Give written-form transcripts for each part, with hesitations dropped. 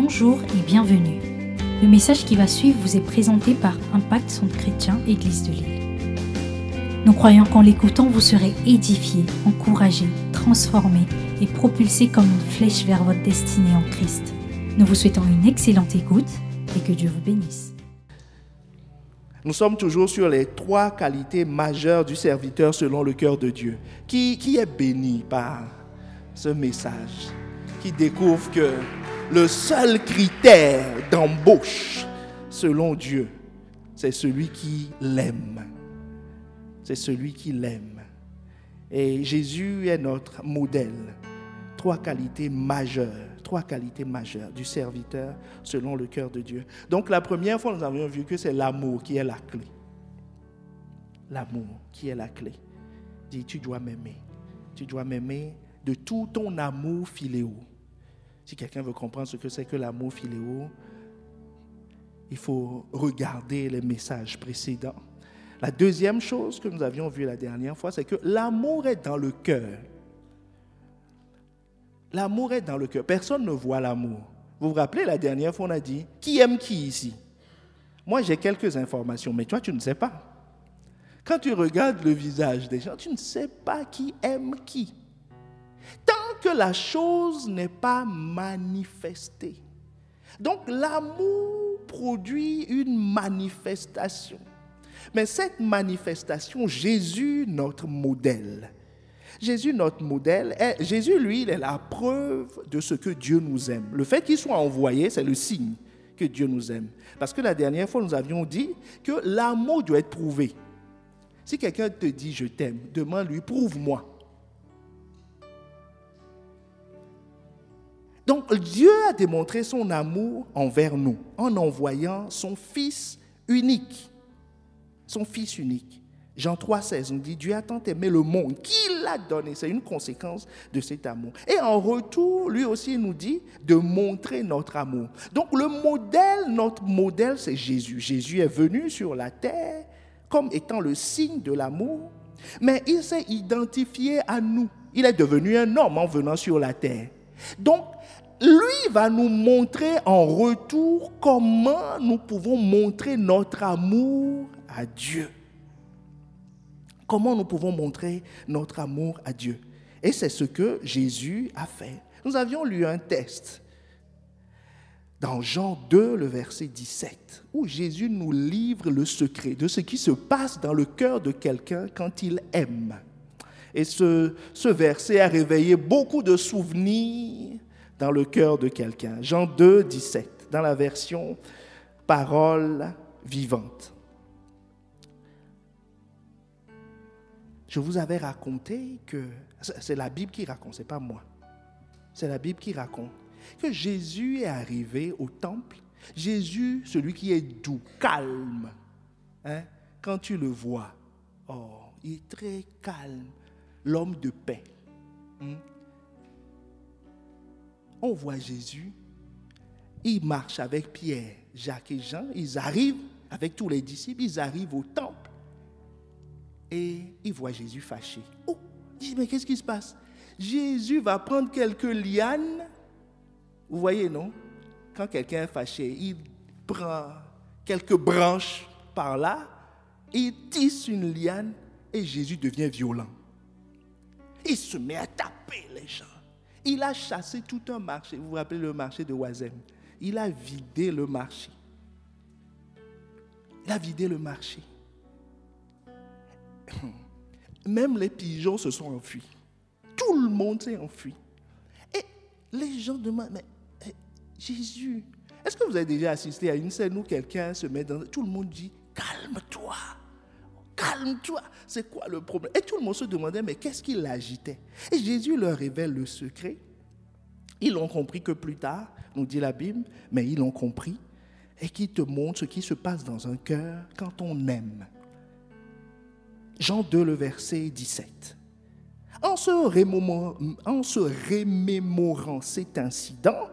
Bonjour et bienvenue. Le message qui va suivre vous est présenté par Impact Centre Chrétien Église de Lille. Nous croyons qu'en l'écoutant, vous serez édifiés, encouragés, transformés et propulsés comme une flèche vers votre destinée en Christ. Nous vous souhaitons une excellente écoute et que Dieu vous bénisse. Nous sommes toujours sur les 3 qualités majeures du serviteur selon le cœur de Dieu. Qui est béni par ce message, qui découvre que le seul critère d'embauche selon Dieu, c'est celui qui l'aime. C'est celui qui l'aime. Et Jésus est notre modèle. 3 qualités majeures du serviteur selon le cœur de Dieu. Donc la première fois, nous avions vu que c'est l'amour qui est la clé. L'amour qui est la clé. Dis, tu dois m'aimer. Tu dois m'aimer de tout ton amour philéo. Si quelqu'un veut comprendre ce que c'est que l'amour philéo, il faut regarder les messages précédents. La deuxième chose que nous avions vue la dernière fois, c'est que l'amour est dans le cœur. L'amour est dans le cœur. Personne ne voit l'amour. Vous vous rappelez, la dernière fois, on a dit, qui aime qui ici? Moi, j'ai quelques informations, mais toi, tu ne sais pas. Quand tu regardes le visage des gens, tu ne sais pas qui aime qui. Tant que la chose n'est pas manifestée. Donc, l'amour produit une manifestation. Mais cette manifestation, Jésus, notre modèle. Jésus, notre modèle, Jésus, lui, il est la preuve de ce que Dieu nous aime. Le fait qu'il soit envoyé, c'est le signe que Dieu nous aime. Parce que la dernière fois, nous avions dit que l'amour doit être prouvé. Si quelqu'un te dit « je t'aime », demande-lui « prouve-moi ». Donc, Dieu a démontré son amour envers nous en envoyant son Fils unique. Son Fils unique. Jean 3,16 nous dit, Dieu a tant aimé le monde qu'il l'a donné. C'est une conséquence de cet amour. Et en retour, lui aussi il nous dit de montrer notre amour. Donc le modèle, notre modèle, c'est Jésus. Jésus est venu sur la terre comme étant le signe de l'amour, mais il s'est identifié à nous. Il est devenu un homme en venant sur la terre. Donc, lui va nous montrer en retour comment nous pouvons montrer notre amour à Dieu. Comment nous pouvons montrer notre amour à Dieu? Et c'est ce que Jésus a fait. Nous avions lu un texte dans Jean 2, le verset 17, où Jésus nous livre le secret de ce qui se passe dans le cœur de quelqu'un quand il aime. Et ce verset a réveillé beaucoup de souvenirs dans le cœur de quelqu'un. Jean 2, 17, dans la version Parole vivante. Je vous avais raconté que, c'est la Bible qui raconte, ce n'est pas moi. C'est la Bible qui raconte que Jésus est arrivé au temple. Jésus, celui qui est doux, calme, quand tu le vois, il est très calme, l'homme de paix. On voit Jésus, il marche avec Pierre, Jacques et Jean, ils arrivent avec tous les disciples, ils arrivent au temple. Et il voit Jésus fâché. Il dit, mais qu'est-ce qui se passe? Jésus va prendre quelques lianes. Vous voyez, non? Quand quelqu'un est fâché, il prend quelques branches par là, il tisse une liane et Jésus devient violent. Il se met à taper les gens. Il a chassé tout un marché. Vous vous rappelez le marché de Oisem? Il a vidé le marché. Il a vidé le marché. Même les pigeons se sont enfuis. Tout le monde s'est enfui. Et les gens demandent, mais Jésus, est-ce que vous avez déjà assisté à une scène où quelqu'un se met dans... Tout le monde dit, calme-toi, calme-toi. C'est quoi le problème? Et tout le monde se demandait, mais qu'est-ce qui l'agitait? Et Jésus leur révèle le secret. Ils l'ont compris que plus tard, nous dit la Bible, mais ils l'ont compris. Et qui te montre ce qui se passe dans un cœur quand on aime. Jean 2, le verset 17. En se remémorant cet incident,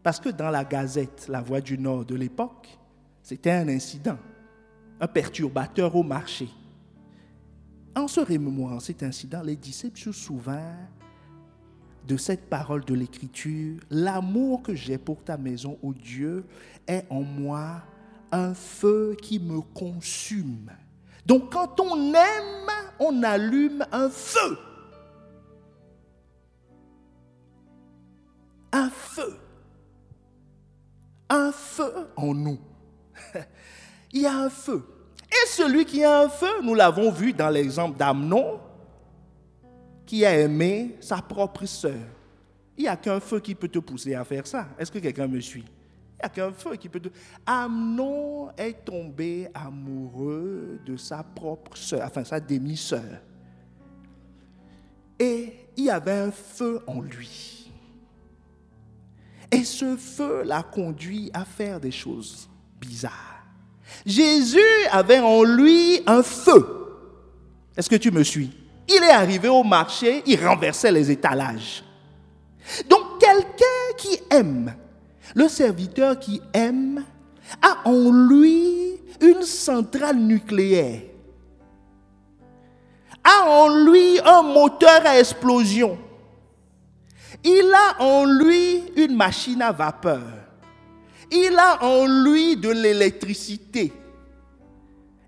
parce que dans la Gazette, La Voix du Nord de l'époque, c'était un incident, un perturbateur au marché. En se remémorant cet incident, les disciples se souvinrent de cette parole de l'Écriture, l'amour que j'ai pour ta maison, ô Dieu, est en moi un feu qui me consume. Donc quand on aime, on allume un feu. Un feu. Un feu en nous. Il y a un feu. Et celui qui a un feu, nous l'avons vu dans l'exemple d'Amnon, qui a aimé sa propre sœur. Il n'y a qu'un feu qui peut te pousser à faire ça. Est-ce que quelqu'un me suit? Il n'y a qu'un feu qui peut te... Amnon est tombé amoureux de sa propre sœur, enfin sa demi-sœur. Et il y avait un feu en lui. Et ce feu l'a conduit à faire des choses bizarres. Jésus avait en lui un feu. Est-ce que tu me suis? Il est arrivé au marché, il renversait les étalages. Donc quelqu'un qui aime, le serviteur qui aime, a en lui une centrale nucléaire, a en lui un moteur à explosion. Il a en lui une machine à vapeur. Il a en lui de l'électricité.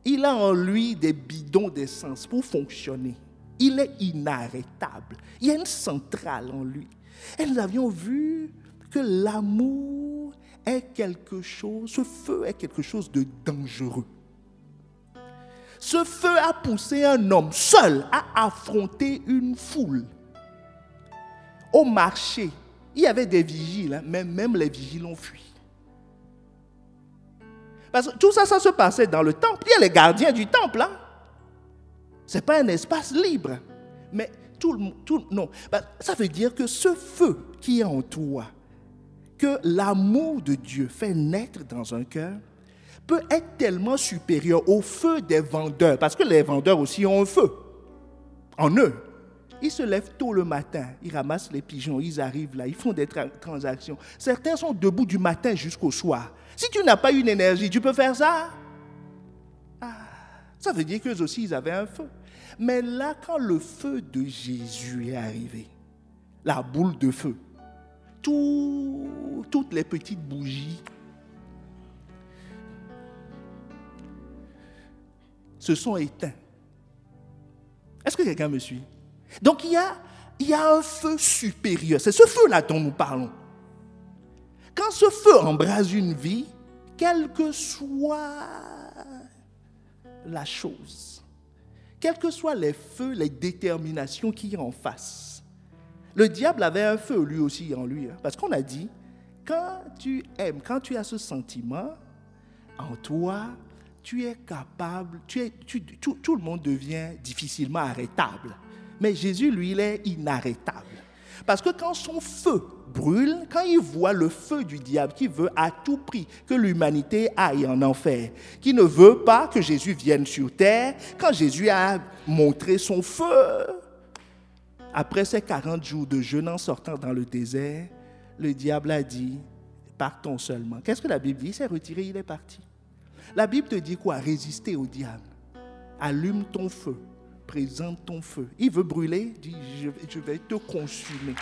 Il a en lui des bidons d'essence pour fonctionner. Il est inarrêtable. Il y a une centrale en lui. Et nous avions vu que l'amour est quelque chose, ce feu est quelque chose de dangereux. Ce feu a poussé un homme seul à affronter une foule. Au marché, il y avait des vigiles, mais même les vigiles ont fui. Parce que tout ça, ça se passait dans le temple. Il y a les gardiens du temple. Hein? Ce n'est pas un espace libre. Mais non. Ça veut dire que ce feu qui est en toi, que l'amour de Dieu fait naître dans un cœur, peut être tellement supérieur au feu des vendeurs. Parce que les vendeurs aussi ont un feu en eux. Ils se lèvent tôt le matin, ils ramassent les pigeons, ils arrivent là, ils font des transactions. Certains sont debout du matin jusqu'au soir. Si tu n'as pas une énergie, tu peux faire ça? Ça veut dire qu'eux aussi, ils avaient un feu. Mais là, quand le feu de Jésus est arrivé, la boule de feu, toutes les petites bougies se sont éteintes. Est-ce que quelqu'un me suit? Donc il y a un feu supérieur. C'est ce feu-là dont nous parlons. Quand ce feu embrase une vie, quelle que soit la chose, quels que soient les feux, les déterminations qui y en face, le diable avait un feu lui aussi en lui. Parce qu'on a dit, quand tu aimes, quand tu as ce sentiment en toi, tu es capable, tout le monde devient difficilement arrêtable. Mais Jésus, lui, il est inarrêtable. Parce que quand son feu brûle, quand il voit le feu du diable qui veut à tout prix que l'humanité aille en enfer, qui ne veut pas que Jésus vienne sur terre, quand Jésus a montré son feu, après ces 40 jours de jeûne en sortant dans le désert, le diable a dit, partons seulement. Qu'est-ce que la Bible dit? Il s'est retiré, il est parti. La Bible te dit quoi? Résister au diable. Allume ton feu. Présente ton feu. Il veut brûler, dit je vais te consumer.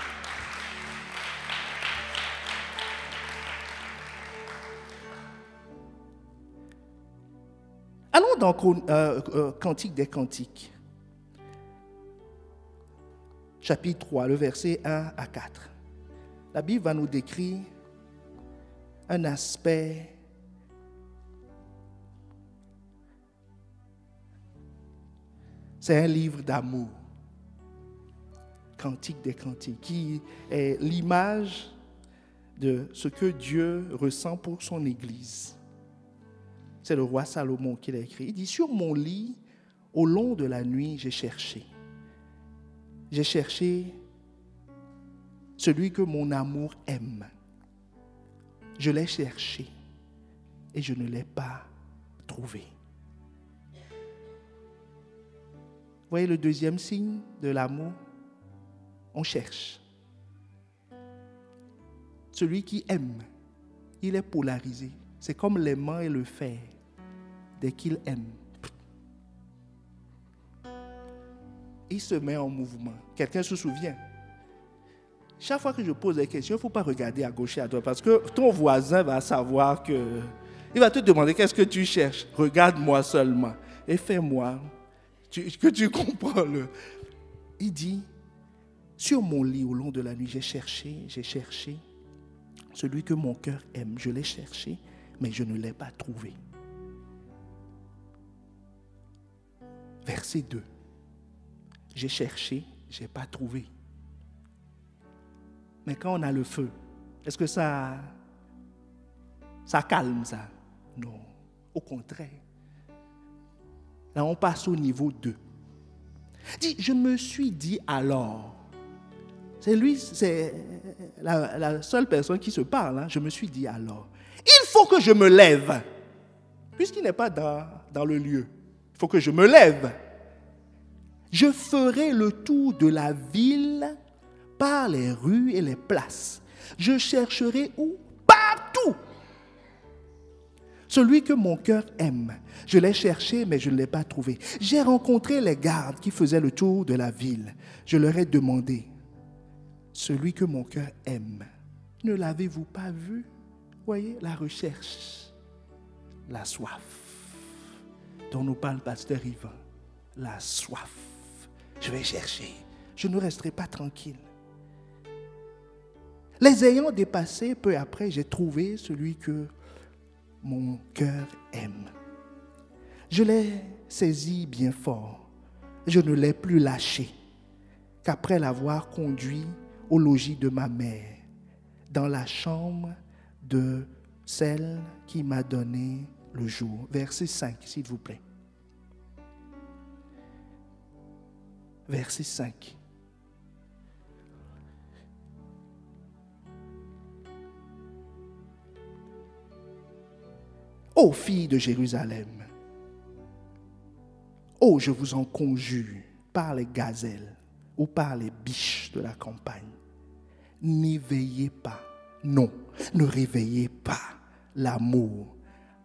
Allons dans Cantique des Cantiques, chapitre 3, le verset 1 à 4. La Bible va nous décrire un aspect c'est un livre d'amour, Cantique des Cantiques, qui est l'image de ce que Dieu ressent pour son Église. C'est le roi Salomon qui l'a écrit. Il dit, sur mon lit, au long de la nuit, j'ai cherché. J'ai cherché celui que mon amour aime. Je l'ai cherché et je ne l'ai pas trouvé. Vous voyez le deuxième signe de l'amour? On cherche. Celui qui aime, il est polarisé. C'est comme l'aimant et le fer. Dès qu'il aime, il se met en mouvement. Quelqu'un se souvient? chaque fois que je pose des questions, il ne faut pas regarder à gauche et à droite parce que ton voisin va savoir que... Il va te demander qu'est-ce que tu cherches. Regarde-moi seulement et fais-moi que tu comprends. Il dit, sur mon lit au long de la nuit, j'ai cherché celui que mon cœur aime. Je l'ai cherché, mais je ne l'ai pas trouvé. Verset 2. J'ai cherché, je n'ai pas trouvé. Mais quand on a le feu, est-ce que ça calme ça? Non, au contraire. Là, on passe au niveau 2. Dit, je me suis dit alors, c'est la seule personne qui se parle, hein, je me suis dit alors, il faut que je me lève, puisqu'il n'est pas dans le lieu, il faut que je me lève. Je ferai le tour de la ville par les rues et les places. Je chercherai où? Partout. Celui que mon cœur aime. Je l'ai cherché, mais je ne l'ai pas trouvé. J'ai rencontré les gardes qui faisaient le tour de la ville. Je leur ai demandé, celui que mon cœur aime, ne l'avez-vous pas vu? Voyez, la recherche, la soif dont nous parle Pasteur Yvan. La soif. Je vais chercher. Je ne resterai pas tranquille. Les ayant dépassés, peu après, j'ai trouvé celui que mon cœur aime. Je l'ai saisi bien fort. Je ne l'ai plus lâché qu'après l'avoir conduit au logis de ma mère, dans la chambre de celle qui m'a donné le jour. Verset 5, s'il vous plaît. Verset 5. Ô filles de Jérusalem, ô je vous en conjure par les gazelles ou par les biches de la campagne, n'éveillez pas, non, ne réveillez pas l'amour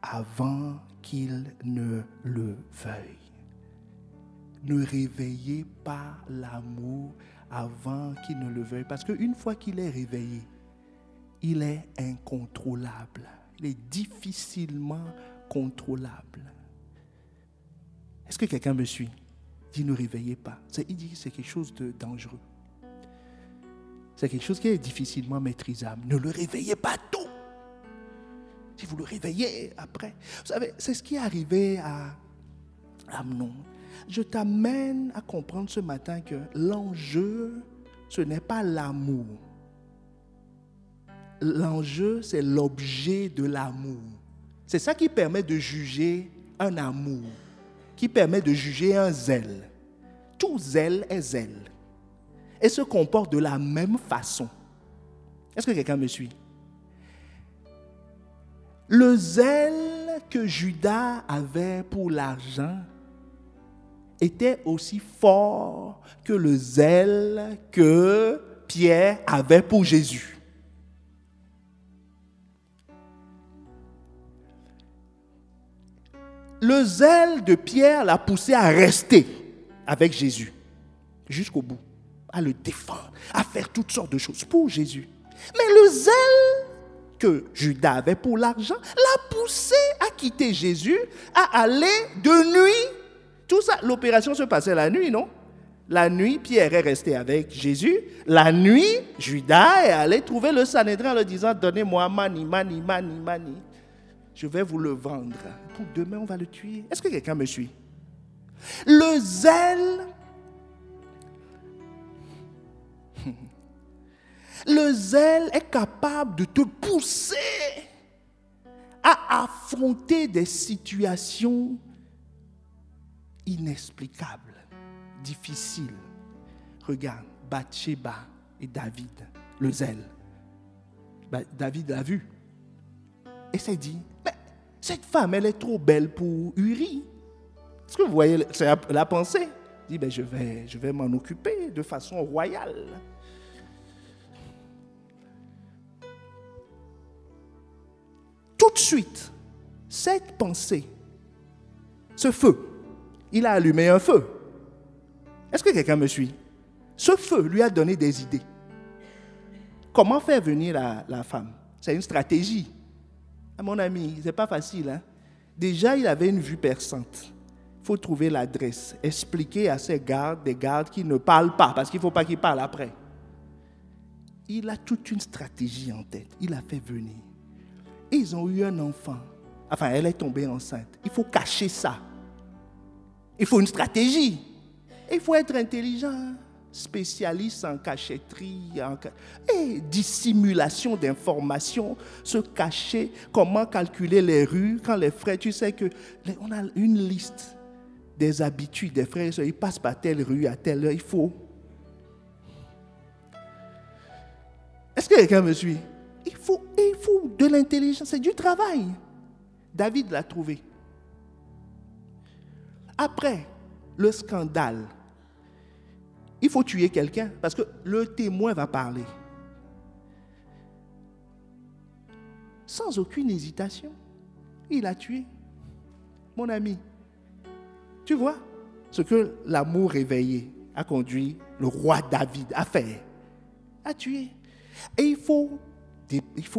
avant qu'il ne le veuille. Ne réveillez pas l'amour avant qu'il ne le veuille. Parce qu'une fois qu'il est réveillé, il est incontrôlable. Il est difficilement contrôlable. Est-ce que quelqu'un me suit? Il dit ne réveillez pas. Il dit que c'est quelque chose de dangereux. C'est quelque chose qui est difficilement maîtrisable. Ne le réveillez pas tôt. Si vous le réveillez après. Vous savez, c'est ce qui est arrivé à Amnon. Je t'amène à comprendre ce matin que l'enjeu, ce n'est pas l'amour. L'enjeu, c'est l'objet de l'amour. C'est ça qui permet de juger un amour, qui permet de juger un zèle. Tout zèle est zèle et se comporte de la même façon. Est-ce que quelqu'un me suit? Le zèle que Judas avait pour l'argent était aussi fort que le zèle que Pierre avait pour Jésus. Le zèle de Pierre l'a poussé à rester avec Jésus jusqu'au bout, à le défendre, à faire toutes sortes de choses pour Jésus. Mais le zèle que Judas avait pour l'argent l'a poussé à quitter Jésus, à aller de nuit. Tout ça, l'opération se passait la nuit, non? La nuit, Pierre est resté avec Jésus. La nuit, Judas est allé trouver le Sanhédrin en leur disant, donnez-moi mani. Je vais vous le vendre. Pour demain, on va le tuer. Est-ce que quelqu'un me suit? Le zèle. Le zèle est capable de te pousser à affronter des situations inexplicables, difficiles. Regarde, Bathsheba et David, le zèle. David l'a vu. Et s'est dit, mais cette femme, elle est trop belle pour Uri. Est-ce que vous voyez la pensée? Il dit, je vais m'en occuper de façon royale. Tout de suite, cette pensée, ce feu, il a allumé un feu. Est-ce que quelqu'un me suit? Ce feu lui a donné des idées. comment faire venir la femme? C'est une stratégie. À mon ami, ce n'est pas facile. Hein? Déjà, il avait une vue perçante. Il faut trouver l'adresse, expliquer à ses gardes, des gardes qui ne parlent pas, parce qu'il ne faut pas qu'ils parlent après. Il a toute une stratégie en tête. Il a fait venir. Et ils ont eu un enfant. Enfin, elle est tombée enceinte. Il faut cacher ça. Il faut une stratégie. Et il faut être intelligent, spécialiste en cachetterie, et dissimulation d'informations, se cacher, comment calculer les rues. Quand les frères, tu sais qu'on a une liste des habitudes des frères, ils passent par telle rue à telle heure, il faut. Est-ce que quelqu'un me suit? Il faut de l'intelligence, c'est du travail. David l'a trouvé. Après le scandale, il faut tuer quelqu'un parce que le témoin va parler. Sans aucune hésitation, il a tué. Mon ami, tu vois ce que l'amour éveillé a conduit le roi David à faire, à tuer. Et il faut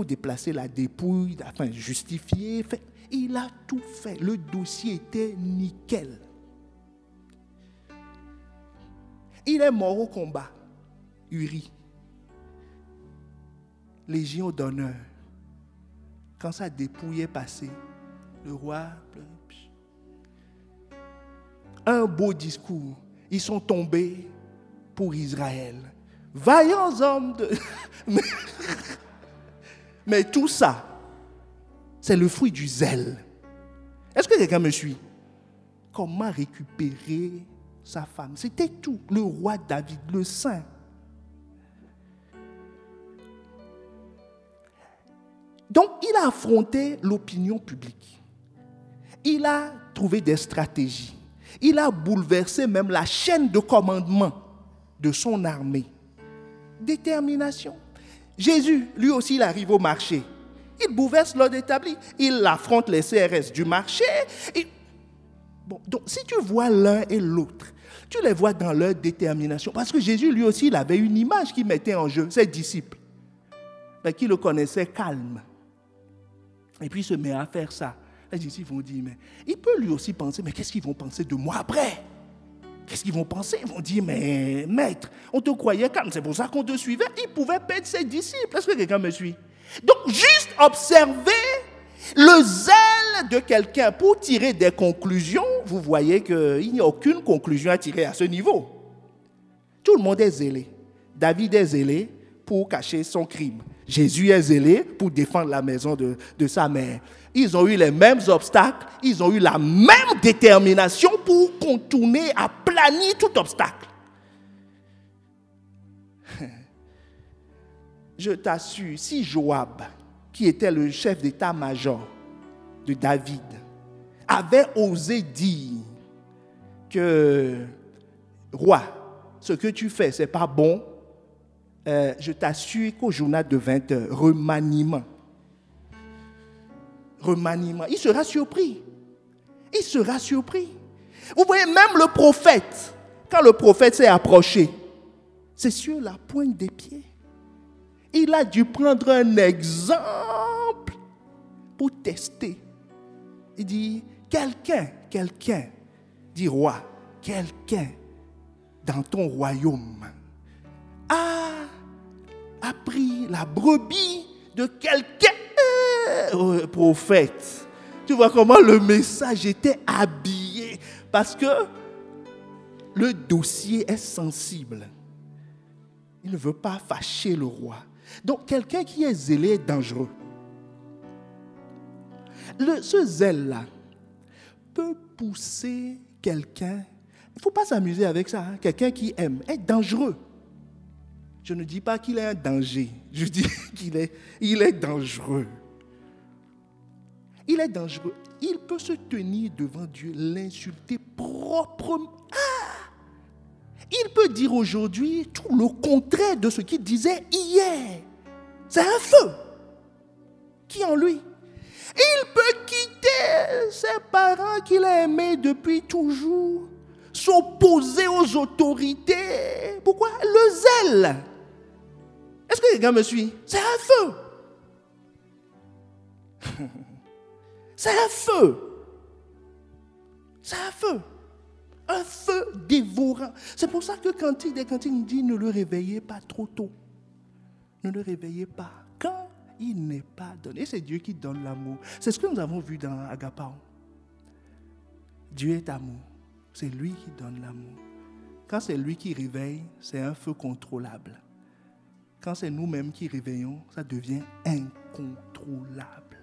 déplacer la dépouille, enfin justifier. Il a tout fait. Le dossier était nickel. Il est mort au combat. Uri. Légion d'honneur. Quand sa dépouille est passée, le roi pleure. Un beau discours. Ils sont tombés pour Israël. Vaillants hommes de... Mais tout ça, c'est le fruit du zèle. Est-ce que quelqu'un me suit? Comment récupérer sa femme? C'était tout. Le roi David, le saint. Donc, il a affronté l'opinion publique. Il a trouvé des stratégies. Il a bouleversé même la chaîne de commandement de son armée. Détermination. Jésus, lui aussi, il arrive au marché. Il bouleverse l'ordre établi. Il affronte les CRS du marché. Bon, donc, si tu vois l'un et l'autre, tu les vois dans leur détermination. Parce que Jésus, lui aussi, il avait une image qui mettait en jeu ses disciples. Mais qui le connaissaient calme. Et puis, il se met à faire ça. Les disciples vont dire, mais il peut lui aussi penser, mais qu'est-ce qu'ils vont penser de moi après? Qu'est-ce qu'ils vont penser? Ils vont dire, mais maître, on te croyait calme, c'est pour ça qu'on te suivait. Il pouvait perdre ses disciples. Est-ce que quelqu'un me suit? Donc, juste observer le zèle de quelqu'un pour tirer des conclusions. Vous voyez qu'il n'y a aucune conclusion à tirer à ce niveau. Tout le monde est zélé. David est zélé pour cacher son crime. Jésus est zélé pour défendre la maison de sa mère. Ils ont eu les mêmes obstacles, ils ont eu la même détermination pour contourner, aplanir tout obstacle. Je t'assure, si Joab, qui était le chef d'état-major de David, avait osé dire que, roi, ce que tu fais, ce n'est pas bon, je t'assure qu'au journal de 20 heures, remaniement, il sera surpris. Il sera surpris. Vous voyez, même le prophète, quand le prophète s'est approché, c'est sur la pointe des pieds. Il a dû prendre un exemple pour tester. Il dit, quelqu'un, dit roi, quelqu'un dans ton royaume a pris la brebis de quelqu'un. Prophète. Tu vois comment le message était habillé. Parce que le dossier est sensible. Il ne veut pas fâcher le roi. Donc, quelqu'un qui est zélé est dangereux. Ce zèle-là peut pousser quelqu'un. Il ne faut pas s'amuser avec ça. Hein. Quelqu'un qui aime est dangereux. Je ne dis pas qu'il est un danger. Je dis qu'il est dangereux. Il est dangereux. Il peut se tenir devant Dieu, l'insulter proprement. Il peut dire aujourd'hui tout le contraire de ce qu'il disait hier. C'est un feu qui est en lui. Il peut quitter ses parents qu'il a aimés depuis toujours, s'opposer aux autorités. Pourquoi? Le zèle. Est-ce que quelqu'un me suit? C'est un feu. C'est un feu. C'est un feu. Un feu dévorant. C'est pour ça que quand il dit ne le réveillez pas trop tôt. Ne le réveillez pas. Quand il n'est pas donné, c'est Dieu qui donne l'amour. C'est ce que nous avons vu dans Agapao. Dieu est amour. C'est lui qui donne l'amour. Quand c'est lui qui réveille, c'est un feu contrôlable. Quand c'est nous-mêmes qui réveillons, ça devient incontrôlable.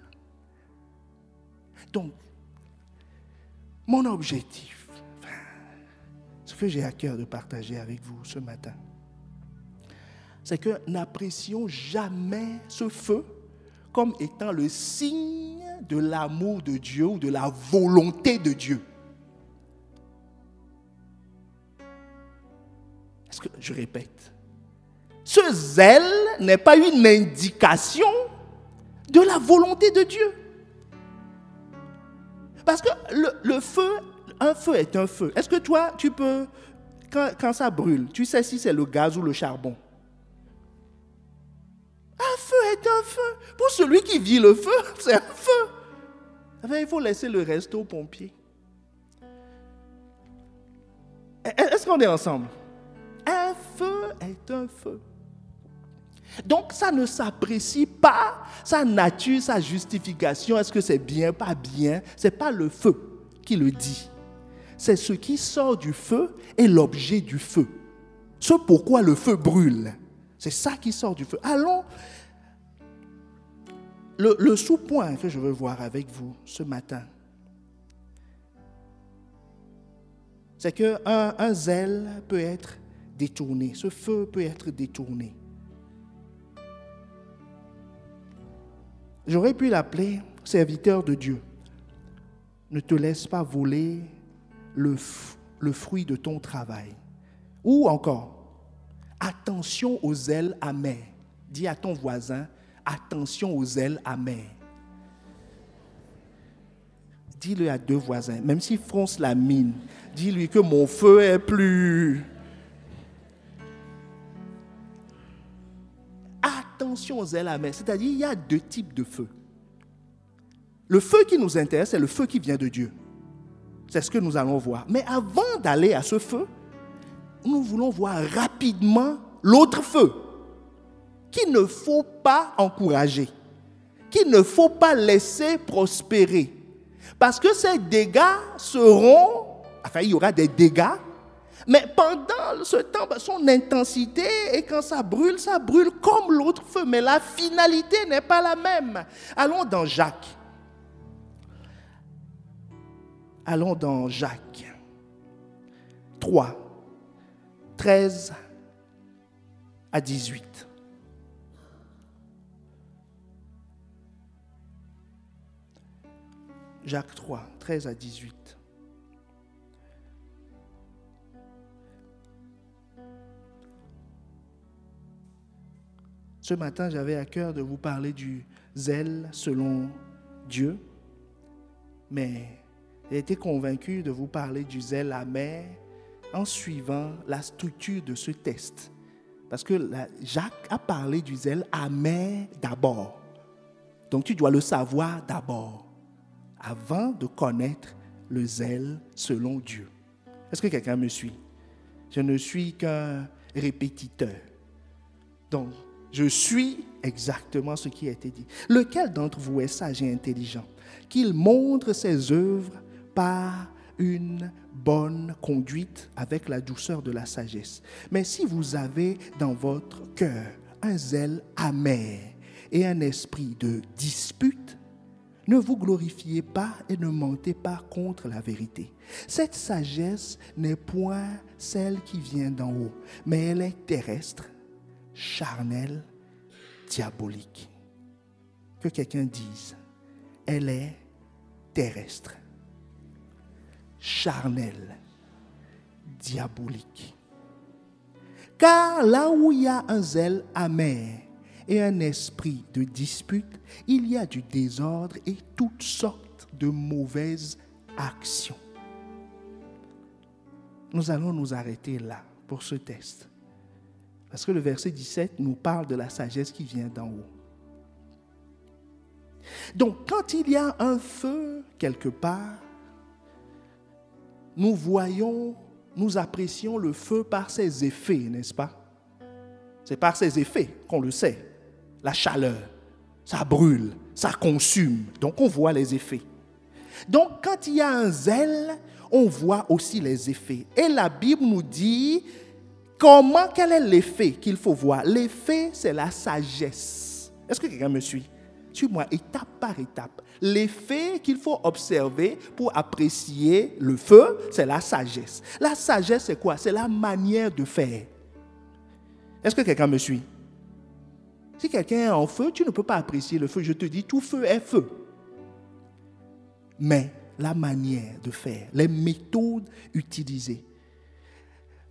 Donc, mon objectif, ce que j'ai à cœur de partager avec vous ce matin, c'est que n'apprécions jamais ce feu comme étant le signe de l'amour de Dieu ou de la volonté de Dieu. Est-ce que je répète? Ce zèle n'est pas une indication de la volonté de Dieu. Parce que le feu, un feu est un feu. Est-ce que toi, tu peux, quand ça brûle, tu sais si c'est le gaz ou le charbon? Un feu est un feu. Pour celui qui vit le feu, c'est un feu. Enfin, il faut laisser le reste aux pompiers. Est-ce qu'on est ensemble? Un feu est un feu. Donc, ça ne s'apprécie pas, sa nature, sa justification. Est-ce que c'est bien, pas bien? Ce n'est pas le feu qui le dit. C'est ce qui sort du feu et l'objet du feu. Ce pourquoi le feu brûle. C'est ça qui sort du feu. Allons, le sous-point que je veux voir avec vous ce matin, c'est qu'un zèle peut être détourné. Ce feu peut être détourné. J'aurais pu l'appeler serviteur de Dieu. Ne te laisse pas voler le fruit de ton travail. Ou encore, attention aux zèles amers. Dis à ton voisin, attention aux zèles amers. Dis-le à deux voisins, même s'il fronce la mine, dis-lui que mon feu est plus... Attention aux zèles amers, c'est-à-dire il y a deux types de feu. Le feu qui nous intéresse, c'est le feu qui vient de Dieu. C'est ce que nous allons voir. Mais avant d'aller à ce feu, nous voulons voir rapidement l'autre feu qu'il ne faut pas encourager, qu'il ne faut pas laisser prospérer. Parce que ces dégâts seront, enfin il y aura des dégâts, mais pendant ce temps, son intensité, et quand ça brûle comme l'autre feu. Mais la finalité n'est pas la même. Allons dans Jacques. Allons dans Jacques 3, 13 à 18. Jacques 3, 13 à 18. Ce matin, j'avais à cœur de vous parler du zèle selon Dieu, mais j'ai été convaincu de vous parler du zèle amer en suivant la structure de ce test. Parce que Jacques a parlé du zèle amer d'abord. Donc tu dois le savoir d'abord, avant de connaître le zèle selon Dieu. Est-ce que quelqu'un me suit? Je ne suis qu'un répétiteur. Donc, je suis exactement ce qui a été dit. Lequel d'entre vous est sage et intelligent? Qu'il montre ses œuvres par une bonne conduite avec la douceur de la sagesse. Mais si vous avez dans votre cœur un zèle amer et un esprit de dispute, ne vous glorifiez pas et ne mentez pas contre la vérité. Cette sagesse n'est point celle qui vient d'en haut, mais elle est terrestre, charnelle, diabolique. Que quelqu'un dise, elle est terrestre, charnelle, diabolique. Car là où il y a un zèle amer et un esprit de dispute, il y a du désordre et toutes sortes de mauvaises actions. Nous allons nous arrêter là pour ce test. Parce que le verset 17 nous parle de la sagesse qui vient d'en haut. Donc, quand il y a un feu quelque part, nous apprécions le feu par ses effets, n'est-ce pas? C'est par ses effets qu'on le sait. La chaleur, ça brûle, ça consume. Donc, on voit les effets. Donc, quand il y a un zèle, on voit aussi les effets. Et la Bible nous dit quel est l'effet qu'il faut voir? L'effet, c'est la sagesse. Est-ce que quelqu'un me suit? Suis-moi étape par étape. L'effet qu'il faut observer pour apprécier le feu, c'est la sagesse. La sagesse, c'est quoi? C'est la manière de faire. Est-ce que quelqu'un me suit? Si quelqu'un est en feu, tu ne peux pas apprécier le feu. Je te dis, tout feu est feu. Mais la manière de faire, les méthodes utilisées,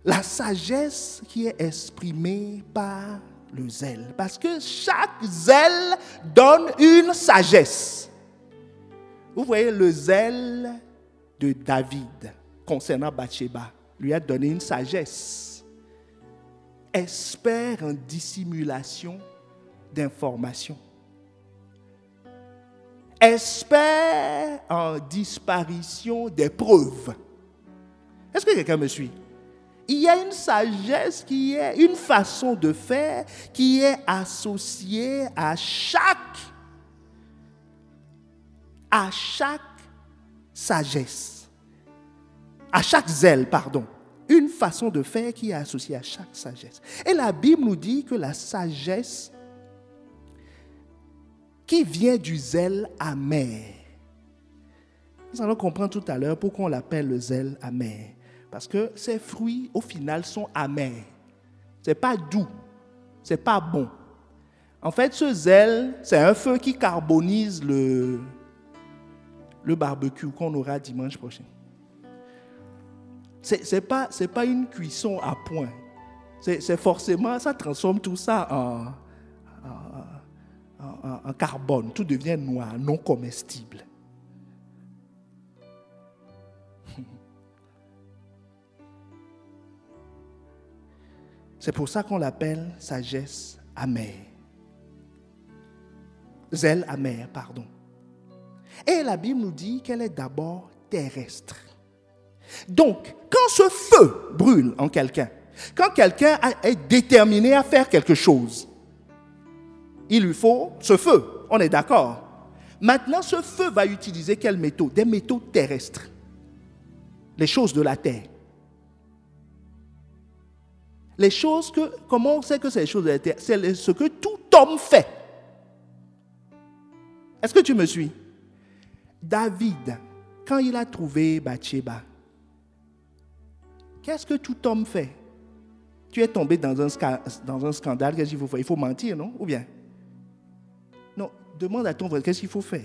la sagesse qui est exprimée par le zèle. Parce que chaque zèle donne une sagesse. Vous voyez le zèle de David concernant Bathsheba lui a donné une sagesse. Expert en dissimulation d'informations. Expert en disparition des preuves. Est-ce que quelqu'un me suit? Il y a une sagesse qui est une façon de faire qui est associée à chaque sagesse. À chaque zèle, pardon. Une façon de faire qui est associée à chaque sagesse. Et la Bible nous dit que la sagesse qui vient du zèle amer. Nous allons comprendre tout à l'heure pourquoi on l'appelle le zèle amer. Parce que ces fruits, au final, sont amers. Ce n'est pas doux. Ce n'est pas bon. En fait, ce zèle, c'est un feu qui carbonise le barbecue qu'on aura dimanche prochain. Ce n'est pas une cuisson à point. C'est forcément, ça transforme tout ça en carbone. Tout devient noir, non comestible. C'est pour ça qu'on l'appelle sagesse amère. Zèle amer, pardon. Et la Bible nous dit qu'elle est d'abord terrestre. Donc, quand ce feu brûle en quelqu'un, quand quelqu'un est déterminé à faire quelque chose, il lui faut ce feu, on est d'accord. Maintenant, ce feu va utiliser quelle méthode? Des méthodes terrestres. Les choses de la terre. Les choses comment on sait que c'est les choses de la terre? C'est ce que tout homme fait. Est-ce que tu me suis? David, quand il a trouvé Bathsheba, qu'est-ce que tout homme fait? Tu es tombé dans un scandale, qu'est-ce qu'il faut faire? Il faut mentir, non? Ou bien? Non, demande à ton frère, qu'est-ce qu'il faut faire?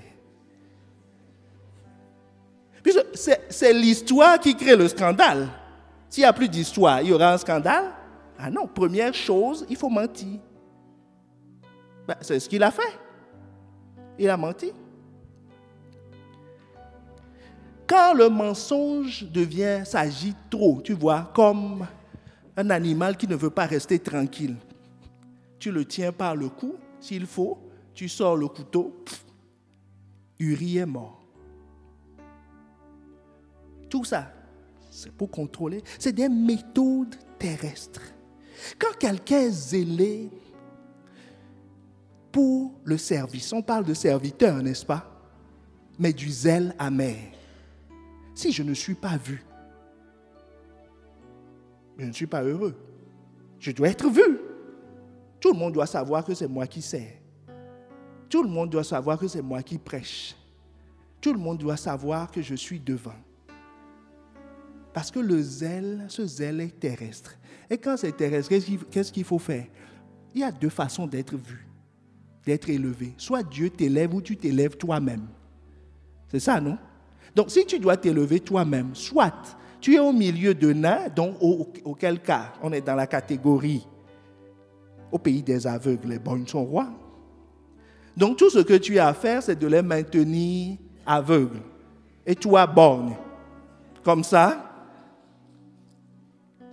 Puisque c'est l'histoire qui crée le scandale. S'il n'y a plus d'histoire, il y aura un scandale? Ah non, première chose, il faut mentir. C'est ce qu'il a fait. Il a menti. Quand le mensonge s'agit trop, tu vois, comme un animal qui ne veut pas rester tranquille, tu le tiens par le cou, s'il faut, tu sors le couteau, Uri est mort. Tout ça, c'est pour contrôler. C'est des méthodes terrestres. Quand quelqu'un est zélé pour le service, on parle de serviteur, n'est-ce pas? Mais du zèle amer. Si je ne suis pas vu, je ne suis pas heureux. Je dois être vu. Tout le monde doit savoir que c'est moi qui sers. Tout le monde doit savoir que c'est moi qui prêche. Tout le monde doit savoir que je suis devant. Parce que ce zèle est terrestre. Et quand c'est terrestre, qu'est-ce qu'il faut faire? Il y a deux façons d'être vu, d'être élevé. Soit Dieu t'élève ou tu t'élèves toi-même. C'est ça, non? Donc, si tu dois t'élever toi-même, soit tu es au milieu de nains, donc auquel cas, on est dans la catégorie au pays des aveugles, les bonnes sont rois. Donc, tout ce que tu as à faire, c'est de les maintenir aveugles. Et toi, borgne. Comme ça,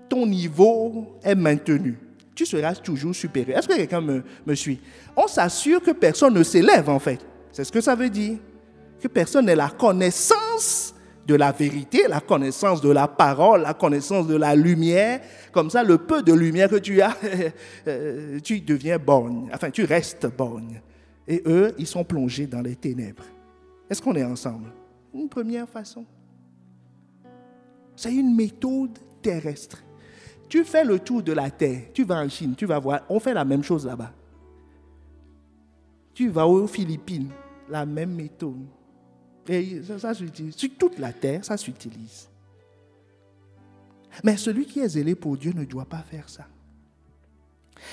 ton niveau est maintenu. tu seras toujours supérieur. Est-ce que quelqu'un me suit? On s'assure que personne ne s'élève en fait. C'est ce que ça veut dire. Que personne n'ait la connaissance de la vérité, la connaissance de la parole, la connaissance de la lumière. Comme ça, le peu de lumière que tu as, tu deviens borgne. Enfin, tu restes borgne. Et eux, ils sont plongés dans les ténèbres. Est-ce qu'on est ensemble? Une première façon. C'est une méthode terrestre. Tu fais le tour de la terre, tu vas en Chine, tu vas voir, on fait la même chose là-bas. Tu vas aux Philippines, la même méthode. Et ça s'utilise. Sur toute la terre, ça s'utilise. Mais celui qui est zélé pour Dieu ne doit pas faire ça.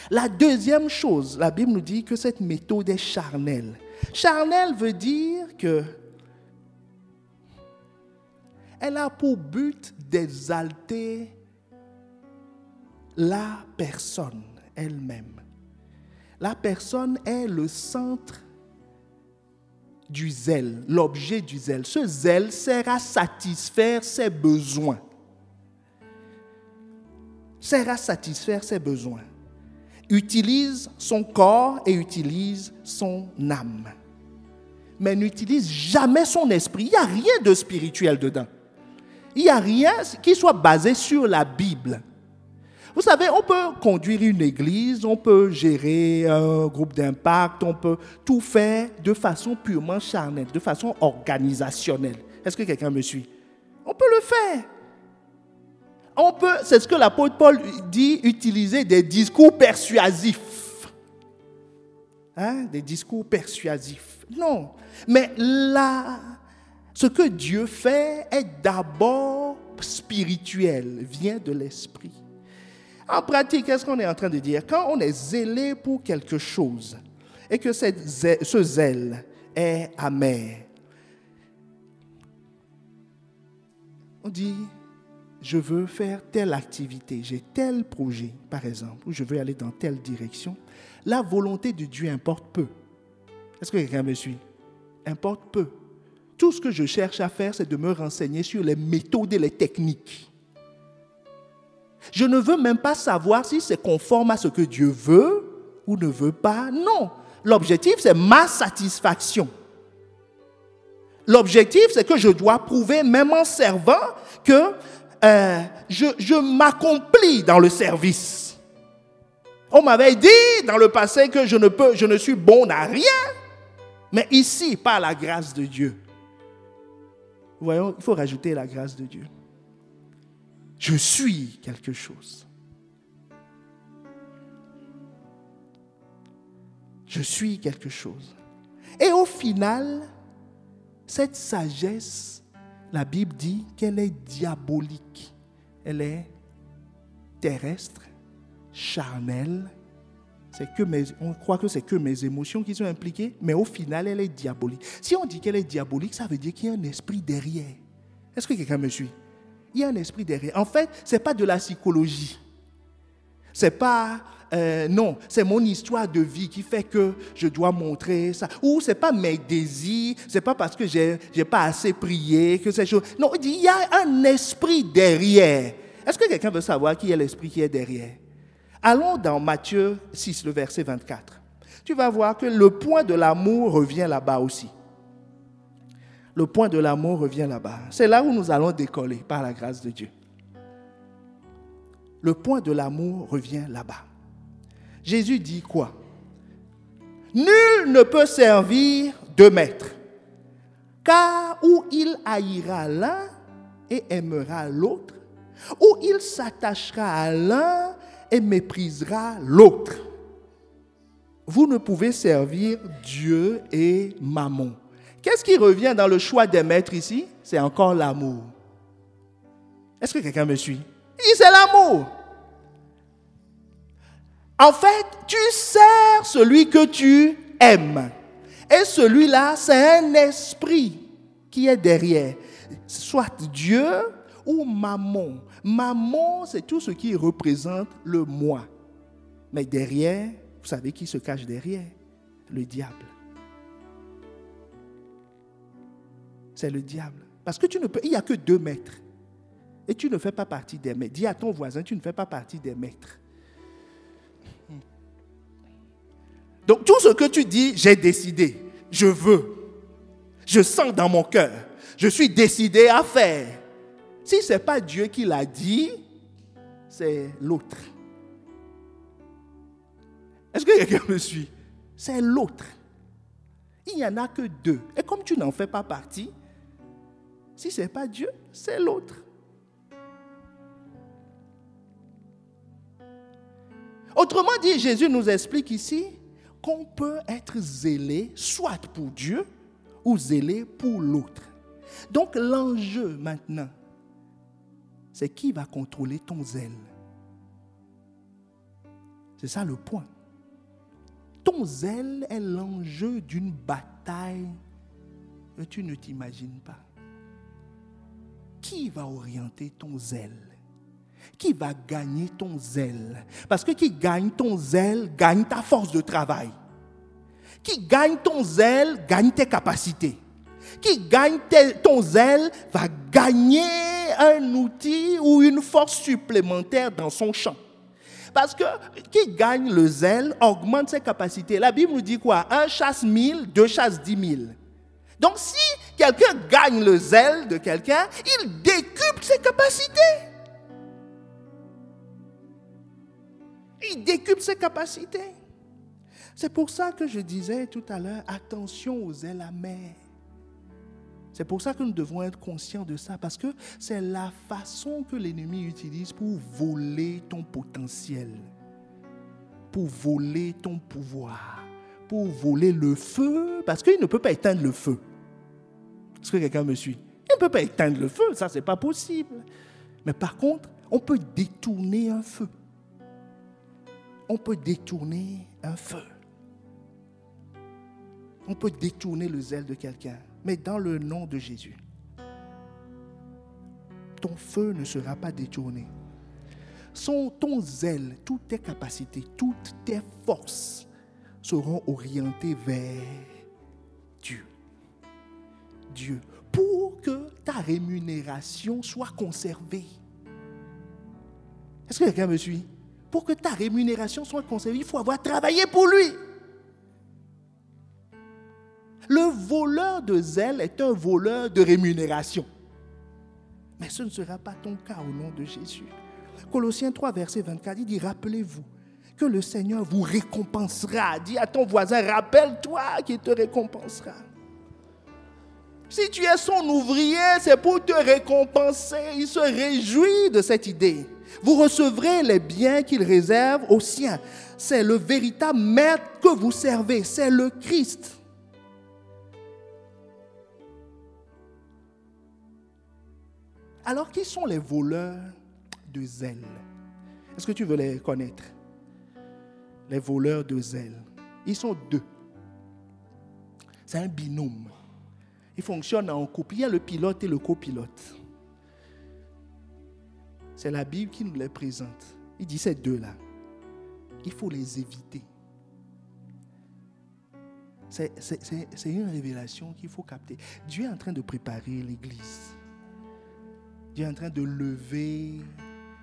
La deuxième chose, la Bible nous dit que cette méthode est charnelle. Charnelle veut dire que elle a pour but d'exalter la personne elle-même. La personne est le centre du zèle, l'objet du zèle. Ce zèle sert à satisfaire ses besoins. Sert à satisfaire ses besoins. Utilise son corps et utilise son âme. Mais n'utilise jamais son esprit. Il n'y a rien de spirituel dedans. Il n'y a rien qui soit basé sur la Bible. Vous savez, on peut conduire une église, on peut gérer un groupe d'impact, on peut tout faire de façon purement charnelle, de façon organisationnelle. Est-ce que quelqu'un me suit? On peut le faire. On peut, c'est ce que l'apôtre Paul dit, utiliser des discours persuasifs. Des discours persuasifs. Non. Mais là, ce que Dieu fait est d'abord spirituel, vient de l'esprit. En pratique, qu'est-ce qu'on est en train de dire? Quand on est zélé pour quelque chose et que ce zèle est amer, on dit, je veux faire telle activité, j'ai tel projet, par exemple, ou je veux aller dans telle direction. La volonté de Dieu importe peu. Est-ce que quelqu'un me suit? Importe peu. Tout ce que je cherche à faire, c'est de me renseigner sur les méthodes et les techniques. Je ne veux même pas savoir si c'est conforme à ce que Dieu veut ou ne veut pas. Non. L'objectif, c'est ma satisfaction. L'objectif, c'est que je dois prouver, même en servant, que je m'accomplis dans le service. On m'avait dit dans le passé que je ne suis bon à rien. Mais ici, par la grâce de Dieu. Voyons, il faut rajouter la grâce de Dieu. Je suis quelque chose. Je suis quelque chose. Et au final, cette sagesse, la Bible dit qu'elle est diabolique. Elle est terrestre, charnelle. On croit que c'est que mes émotions qui sont impliquées, mais au final, elle est diabolique. Si on dit qu'elle est diabolique, ça veut dire qu'il y a un esprit derrière. Est-ce que quelqu'un me suit? Il y a un esprit derrière. En fait, ce n'est pas de la psychologie. C'est pas... non, c'est mon histoire de vie qui fait que je dois montrer ça. Ou ce n'est pas mes désirs, ce n'est pas parce que je n'ai pas assez prié que ces choses... Non, il y a un esprit derrière. Est-ce que quelqu'un veut savoir qui est l'esprit qui est derrière? Allons dans Matthieu 6, le verset 24. Tu vas voir que le point de l'amour revient là-bas aussi. Le point de l'amour revient là-bas. C'est là où nous allons décoller par la grâce de Dieu. Le point de l'amour revient là-bas. Jésus dit quoi? Nul ne peut servir deux maîtres, car ou il haïra l'un et aimera l'autre, ou il s'attachera à l'un et méprisera l'autre. Vous ne pouvez servir Dieu et Mammon. Qu'est-ce qui revient dans le choix des maîtres ici? C'est encore l'amour. Est-ce que quelqu'un me suit? C'est l'amour. En fait, tu sers celui que tu aimes. Et celui-là, c'est un esprit qui est derrière. Soit Dieu ou Mammon. Mammon, c'est tout ce qui représente le moi. Mais derrière, vous savez qui se cache derrière? Le diable. C'est le diable. Parce que il n'y a que deux maîtres. Et tu ne fais pas partie des maîtres. Dis à ton voisin, tu ne fais pas partie des maîtres. Donc tout ce que tu dis, j'ai décidé, je veux, je sens dans mon cœur, je suis décidé à faire. Si ce n'est pas Dieu qui l'a dit, c'est l'autre. Est-ce que quelqu'un me suit? C'est l'autre. Il n'y en a que deux. Et comme tu n'en fais pas partie, si ce n'est pas Dieu, c'est l'autre. Autrement dit, Jésus nous explique ici qu'on peut être zélé soit pour Dieu ou zélé pour l'autre. Donc l'enjeu maintenant, c'est qui va contrôler ton zèle. C'est ça le point. Ton zèle est l'enjeu d'une bataille que tu ne t'imagines pas. Qui va orienter ton zèle? Qui va gagner ton zèle? Parce que qui gagne ton zèle, gagne ta force de travail. Qui gagne ton zèle, gagne tes capacités. Qui gagne ton zèle, va gagner un outil ou une force supplémentaire dans son champ. Parce que qui gagne le zèle augmente ses capacités. La Bible nous dit quoi? 1 chasse 1000, 2 chasse 10 000. Donc si quelqu'un gagne le zèle de quelqu'un, il décuple ses capacités. Il décuple ses capacités. C'est pour ça que je disais tout à l'heure, attention aux zèles amers. C'est pour ça que nous devons être conscients de ça, parce que c'est la façon que l'ennemi utilise pour voler ton potentiel, pour voler ton pouvoir, pour voler le feu, parce qu'il ne peut pas éteindre le feu. Est-ce que quelqu'un me suit? Il ne peut pas éteindre le feu, ça c'est pas possible. Mais par contre, on peut détourner un feu. On peut détourner un feu. On peut détourner le zèle de quelqu'un. Mais dans le nom de Jésus, ton feu ne sera pas détourné. Ton zèle, toutes tes capacités, toutes tes forces seront orientées vers Dieu. Dieu. Pour que ta rémunération soit conservée. Est-ce que quelqu'un me suit? Pour que ta rémunération soit conservée, il faut avoir travaillé pour lui. Le voleur de zèle est un voleur de rémunération. Mais ce ne sera pas ton cas au nom de Jésus. Colossiens 3, verset 24, il dit, rappelez-vous que le Seigneur vous récompensera. Dis à ton voisin, rappelle-toi qu'il te récompensera. Si tu es son ouvrier, c'est pour te récompenser. Il se réjouit de cette idée. Vous recevrez les biens qu'il réserve aux siens. C'est le véritable maître que vous servez. C'est le Christ. Alors, qui sont les voleurs de zèle? Est-ce que tu veux les connaître? Les voleurs de zèle. Ils sont deux. C'est un binôme. Ils fonctionnent en couple. Il y a le pilote et le copilote. C'est la Bible qui nous les présente. Il dit ces deux-là, il faut les éviter. C'est une révélation qu'il faut capter. Dieu est en train de préparer l'Église. Dieu est en train de lever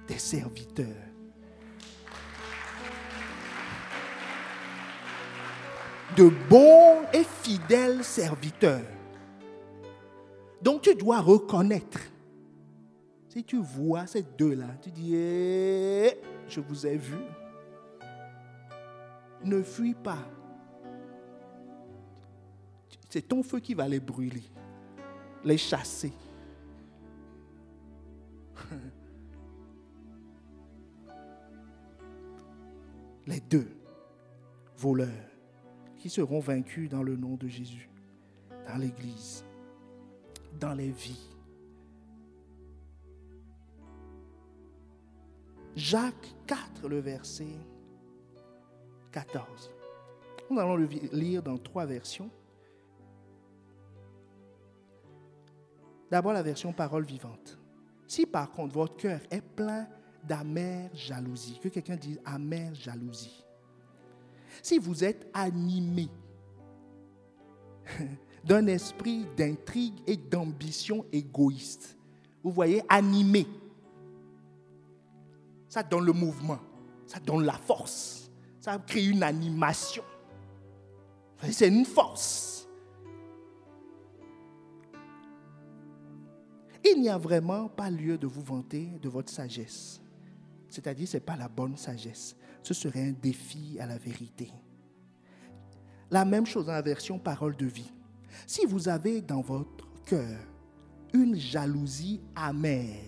des serviteurs. De bons et fidèles serviteurs. Donc tu dois reconnaître. Si tu vois ces deux-là, tu dis, je vous ai vu. Ne fuis pas. C'est ton feu qui va les brûler, les chasser. Les deux voleurs qui seront vaincus dans le nom de Jésus, dans l'Église, dans les vies. Jacques 4, le verset 14. Nous allons le lire dans 3 versions. D'abord la version parole vivante. Si par contre votre cœur est plein d'amère jalousie, que quelqu'un dise amère jalousie. Si vous êtes animé d'un esprit d'intrigue et d'ambition égoïste, vous voyez, animé, ça donne le mouvement, ça donne la force, ça crée une animation. C'est une force. Il n'y a vraiment pas lieu de vous vanter de votre sagesse. C'est-à-dire, ce n'est pas la bonne sagesse. Ce serait un défi à la vérité. La même chose dans la version parole de vie. Si vous avez dans votre cœur une jalousie amère,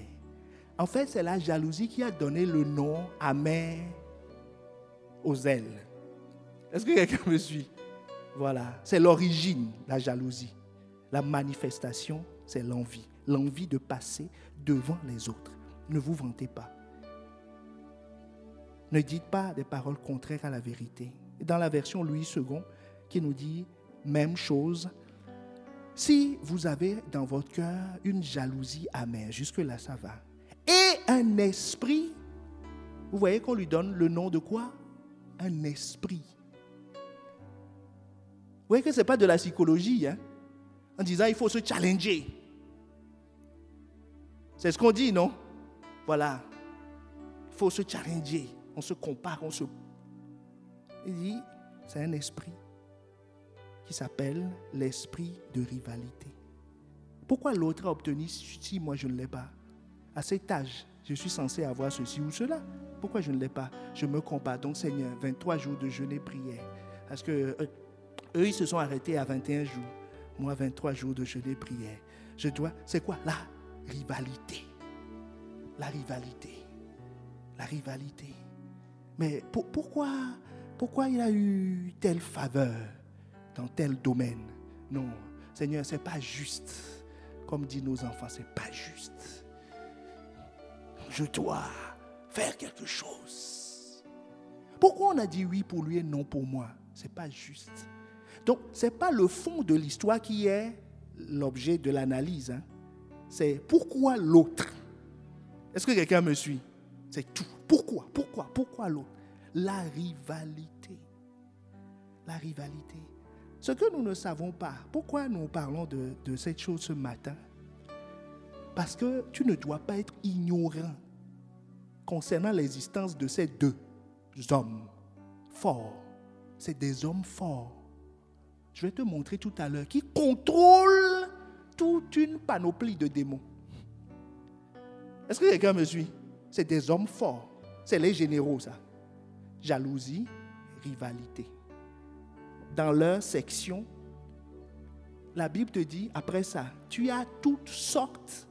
en fait, c'est la jalousie qui a donné le nom amer aux ailes. Est-ce que quelqu'un me suit? Voilà, c'est l'origine, la jalousie. La manifestation, c'est l'envie. L'envie de passer devant les autres. Ne vous vantez pas. Ne dites pas des paroles contraires à la vérité. Dans la version Louis II, qui nous dit même chose, si vous avez dans votre cœur une jalousie amère, jusque-là ça va, et un esprit, vous voyez qu'on lui donne le nom de quoi? Un esprit. Vous voyez que ce n'est pas de la psychologie, hein? En disant il faut se challenger. C'est ce qu'on dit, non? Voilà. Il faut se challenger. On se compare, Il dit, c'est un esprit qui s'appelle l'esprit de rivalité. Pourquoi l'autre a obtenu si moi je ne l'ai pas? À cet âge, je suis censé avoir ceci ou cela. Pourquoi je ne l'ai pas? Je me compare. Donc, Seigneur, 23 jours de jeûne et prière. Parce que eux, ils se sont arrêtés à 21 jours. Moi, 23 jours de jeûne et prière. Je dois, c'est quoi? La rivalité. La rivalité. La rivalité. Mais pourquoi il a eu telle faveur dans tel domaine? Non, Seigneur, ce n'est pas juste. Comme disent nos enfants, ce n'est pas juste. Je dois faire quelque chose. Pourquoi on a dit oui pour lui et non pour moi? Ce n'est pas juste. Donc, ce n'est pas le fond de l'histoire qui est l'objet de l'analyse. Hein. C'est pourquoi l'autre. Est-ce que quelqu'un me suit? C'est tout. Pourquoi l'autre? La rivalité. La rivalité. Ce que nous ne savons pas, pourquoi nous parlons de cette chose ce matin? Parce que tu ne dois pas être ignorant concernant l'existence de ces deux hommes forts. C'est des hommes forts. Je vais te montrer tout à l'heure qui contrôlent toute une panoplie de démons. Est-ce que quelqu'un me suit? C'est des hommes forts. C'est les généraux, ça. Jalousie, rivalité. Dans leur section, la Bible te dit, après ça, tu as toutes sortes.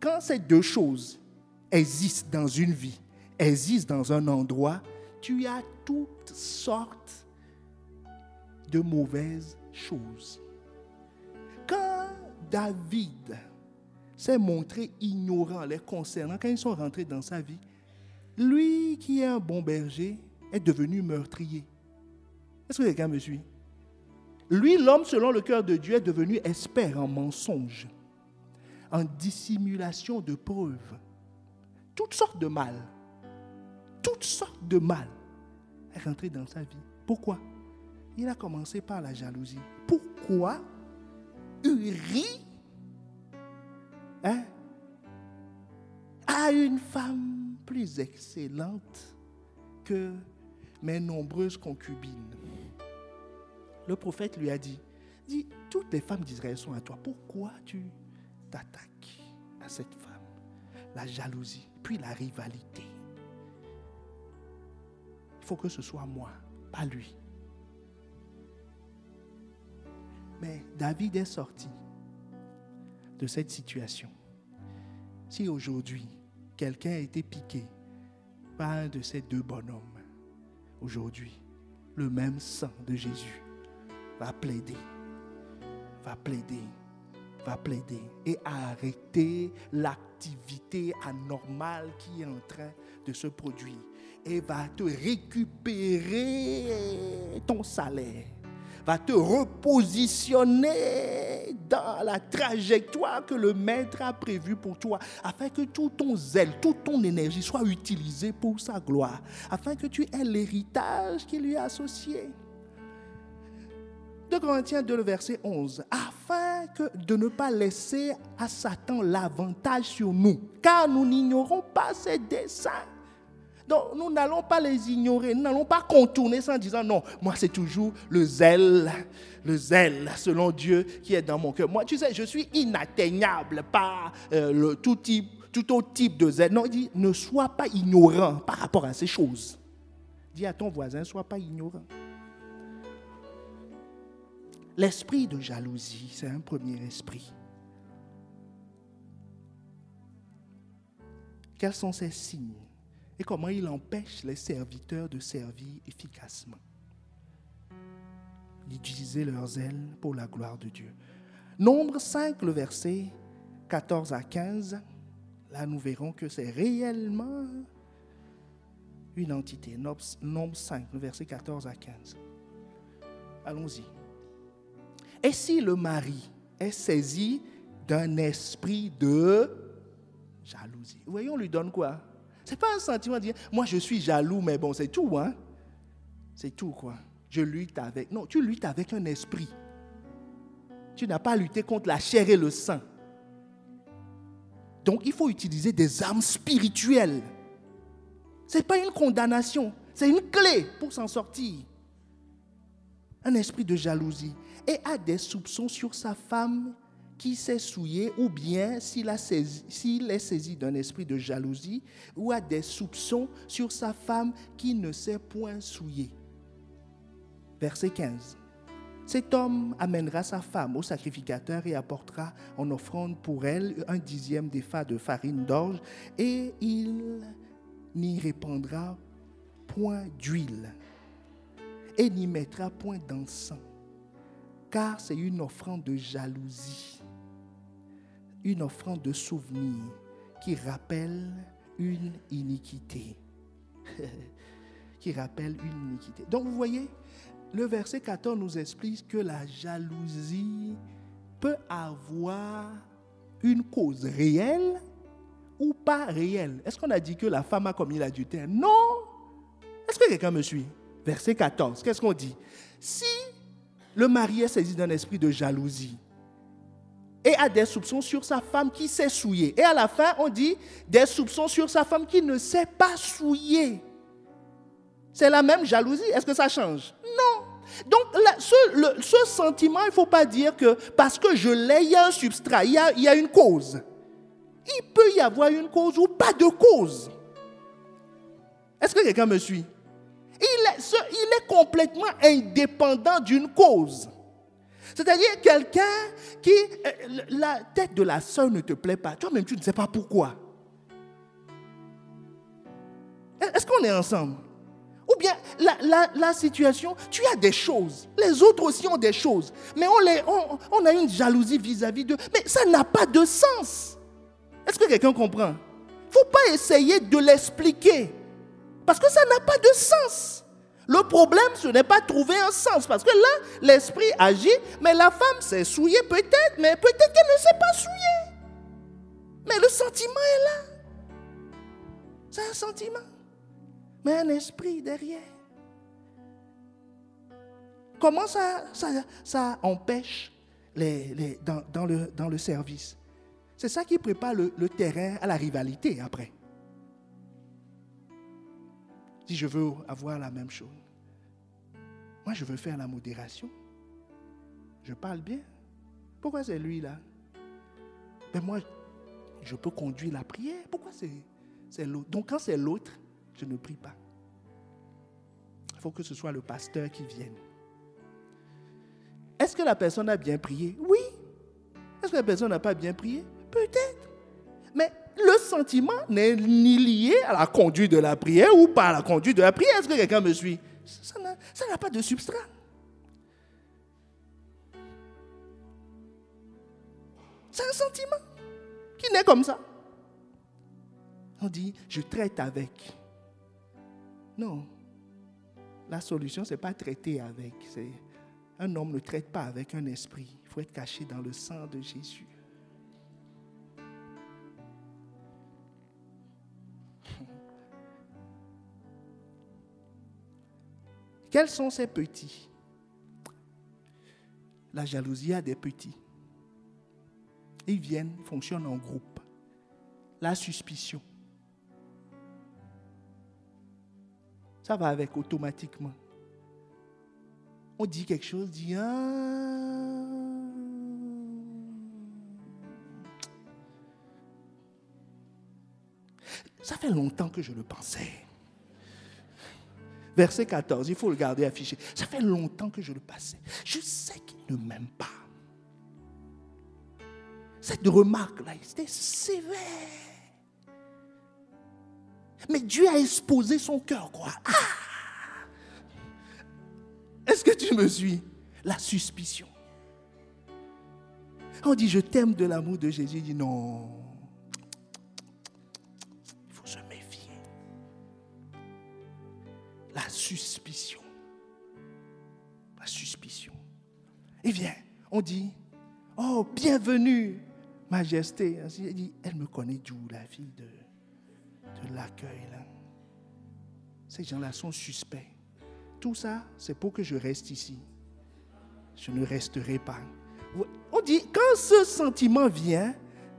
Quand ces deux choses existent dans une vie, existent dans un endroit, tu as toutes sortes de mauvaises choses. Quand David s'est montré ignorant les concernant, quand ils sont rentrés dans sa vie, lui qui est un bon berger est devenu meurtrier. Est-ce que quelqu'un me suit? Lui, l'homme selon le cœur de Dieu, est devenu expert en mensonges, en dissimulation de preuves. Toutes sortes de mal. Toutes sortes de mal est rentré dans sa vie. Pourquoi? Il a commencé par la jalousie. Pourquoi Uri a une femme plus excellente que mes nombreuses concubines? Le prophète lui a dit, toutes les femmes d'Israël sont à toi. Pourquoi tu t'attaques à cette femme? La jalousie, puis la rivalité. Il faut que ce soit moi, pas lui. Mais David est sorti de cette situation. Si aujourd'hui, quelqu'un a été piqué par un de ces deux bonhommes, aujourd'hui, le même sang de Jésus va plaider et arrêter l'activité anormale qui est en train de se produire et va te récupérer ton salaire, va te repositionner dans la trajectoire que le maître a prévue pour toi, afin que tout ton zèle, toute ton énergie soit utilisée pour sa gloire, afin que tu aies l'héritage qui lui est associé. 2 Corinthiens 2, le verset 11. Afin de ne pas laisser à Satan l'avantage sur nous, car nous n'ignorons pas ses desseins. Donc, nous n'allons pas les ignorer, nous n'allons pas contourner ça en disant non, moi c'est toujours le zèle selon Dieu qui est dans mon cœur. Moi, tu sais, je suis inatteignable par tout autre type de zèle. Non, il dit, ne sois pas ignorant par rapport à ces choses. Dis à ton voisin, ne sois pas ignorant. L'esprit de jalousie, c'est un premier esprit. Quels sont ses signes? Et comment il empêche les serviteurs de servir efficacement, d'utiliser leur zèle pour la gloire de Dieu. Nombre 5, le verset 14 à 15, là nous verrons que c'est réellement une entité. Nombre 5, le verset 14 à 15. Allons-y. Et si le mari est saisi d'un esprit de jalousie, vous voyez, on lui donne quoi? Ce n'est pas un sentiment de dire, moi je suis jaloux, mais bon, c'est tout, hein? C'est tout, quoi. Je lutte avec. Non, tu luttes avec un esprit. Tu n'as pas à lutter contre la chair et le sang. Donc, il faut utiliser des armes spirituelles. Ce n'est pas une condamnation, c'est une clé pour s'en sortir. Un esprit de jalousie. Et a des soupçons sur sa femme qui s'est souillé, ou bien s'il est saisi d'un esprit de jalousie, ou a des soupçons sur sa femme qui ne s'est point souillée. Verset 15. Cet homme amènera sa femme au sacrificateur et apportera en offrande pour elle 1/10 d'épha de farine d'orge, et il n'y répandra point d'huile, et n'y mettra point d'encens, car c'est une offrande de jalousie, une offrande de souvenir qui rappelle une iniquité. Qui rappelle une iniquité. Donc vous voyez, le verset 14 nous explique que la jalousie peut avoir une cause réelle ou pas réelle. Est-ce qu'on a dit que la femme a commis l'adultère? Non. Est-ce que quelqu'un me suit? Verset 14, qu'est-ce qu'on dit? Si le mari est saisi d'un esprit de jalousie et a des soupçons sur sa femme qui s'est souillée. Et à la fin, on dit des soupçons sur sa femme qui ne s'est pas souillée. C'est la même jalousie. Est-ce que ça change? Non. Donc, ce sentiment, il ne faut pas dire que parce que je l'ai, il y a un substrat, il y a une cause. Il peut y avoir une cause ou pas de cause. Est-ce que quelqu'un me suit? Il est complètement indépendant d'une cause. C'est-à-dire quelqu'un qui, la tête de la sœur ne te plaît pas. Toi-même, tu ne sais pas pourquoi. Est-ce qu'on est ensemble? Ou bien la situation, tu as des choses. Les autres aussi ont des choses. Mais on a une jalousie vis-à-vis d'eux. Mais ça n'a pas de sens. Est-ce que quelqu'un comprend? Il ne faut pas essayer de l'expliquer. Parce que ça n'a pas de sens. Le problème, ce n'est pas trouver un sens. Parce que là, l'esprit agit, mais la femme s'est souillée peut-être, mais peut-être qu'elle ne s'est pas souillée. Mais le sentiment est là. C'est un sentiment. Mais un esprit derrière. Comment ça empêche dans le service? C'est ça qui prépare le terrain à la rivalité après. Si je veux avoir la même chose, moi je veux faire la modération. Je parle bien. Pourquoi c'est lui là? Ben moi, je peux conduire la prière. Pourquoi c'est l'autre? Donc quand c'est l'autre, je ne prie pas. Il faut que ce soit le pasteur qui vienne. Est-ce que la personne a bien prié? Oui. Est-ce que la personne n'a pas bien prié? Peut-être. Mais le sentiment n'est ni lié à la conduite de la prière ou pas à la conduite de la prière. Est-ce que quelqu'un me suit? Ça n'a pas de substrat. C'est un sentiment qui naît comme ça. On dit, je traite avec. Non. La solution, ce n'est pas traiter avec. Un homme ne traite pas avec un esprit. Il faut être caché dans le sang de Jésus. Quels sont ces petits? La jalousie a des petits. Ils viennent, fonctionnent en groupe. La suspicion. Ça va avec automatiquement. On dit quelque chose, dit ça fait longtemps que je le pensais. Verset 14, il faut le garder affiché. Ça fait longtemps que je le passais. Je sais qu'il ne m'aime pas. Cette remarque-là, c'était sévère. Mais Dieu a exposé son cœur, quoi. Est-ce que tu me suis? La suspicion. On dit, je t'aime de l'amour de Jésus. Il dit, non. Il faut se méfier. La suspicion. La suspicion. Il vient, on dit, oh, bienvenue, Majesté. Il dit, elle me connaît d'où, la fille de l'accueil, là. Ces gens-là sont suspects. Tout ça, c'est pour que je reste ici. Je ne resterai pas. On dit, quand ce sentiment vient,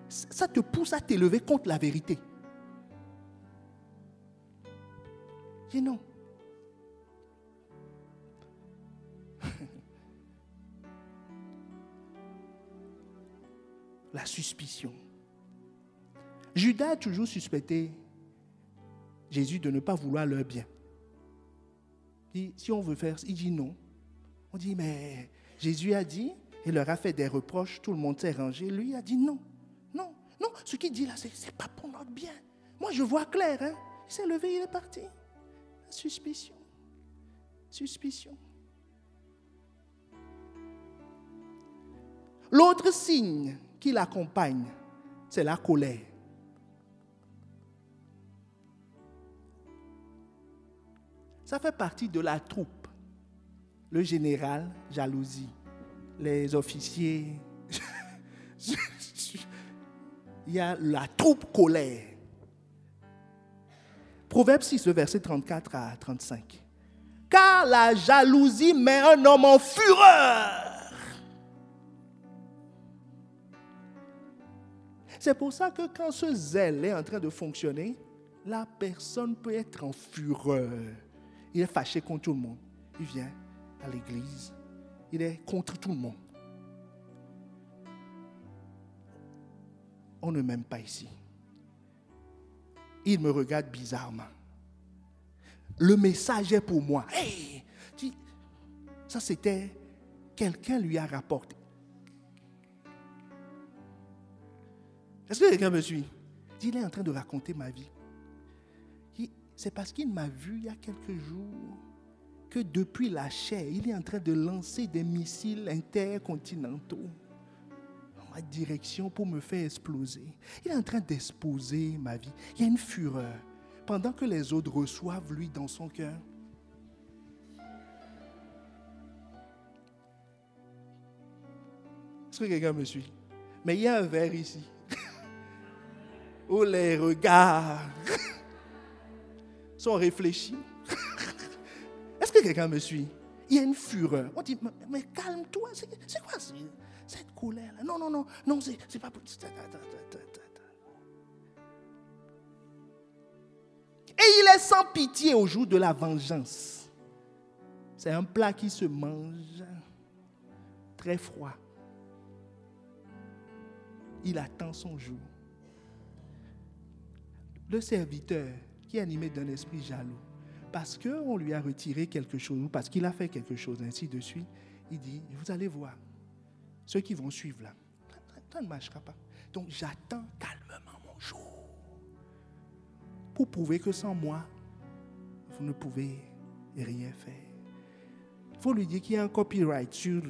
ça te pousse à t'élever contre la vérité. Je dis non. La suspicion. Judas a toujours suspecté Jésus de ne pas vouloir leur bien. Il dit, si on veut faire, il dit non. On dit, mais Jésus a dit, il leur a fait des reproches, tout le monde s'est rangé. Lui a dit non, non, non. Ce qu'il dit là, c'est pas pour notre bien. Moi, je vois clair. Hein? Il s'est levé, il est parti. Suspicion. Suspicion. L'autre signe qui l'accompagne, c'est la colère. Ça fait partie de la troupe. Le général, jalousie. Les officiers. Il y a la troupe colère. Proverbe 6, verset 34 à 35. Car la jalousie met un homme en fureur. C'est pour ça que quand ce zèle est en train de fonctionner, la personne peut être en fureur. Il est fâché contre tout le monde. Il vient à l'église. Il est contre tout le monde. On ne m'aime pas ici. Il me regarde bizarrement. Le message est pour moi. Hey! Ça, c'était... Quelqu'un lui a rapporté. Est-ce que quelqu'un me suit? Il est en train de raconter ma vie. C'est parce qu'il m'a vu il y a quelques jours que depuis la chair, il est en train de lancer des missiles intercontinentaux dans ma direction pour me faire exploser. Il est en train d'exposer ma vie. Il y a une fureur. Pendant que les autres reçoivent lui dans son cœur. Est-ce que quelqu'un me suit? Mais il y a un verre ici. Où les regards sont réfléchis. Est-ce que quelqu'un me suit? Il y a une fureur. On dit, mais calme-toi. C'est quoi cette colère-là? Non, non, non. Non, c'est pas possible. Et il est sans pitié au jour de la vengeance. C'est un plat qui se mange très froid. Il attend son jour. Le serviteur qui est animé d'un esprit jaloux, parce qu'on lui a retiré quelque chose, ou parce qu'il a fait quelque chose, ainsi de suite, il dit, vous allez voir, ceux qui vont suivre là, ça ne marchera pas. Donc j'attends calmement mon jour, pour prouver que sans moi, vous ne pouvez rien faire. Il faut lui dire qu'il y a un copyright sur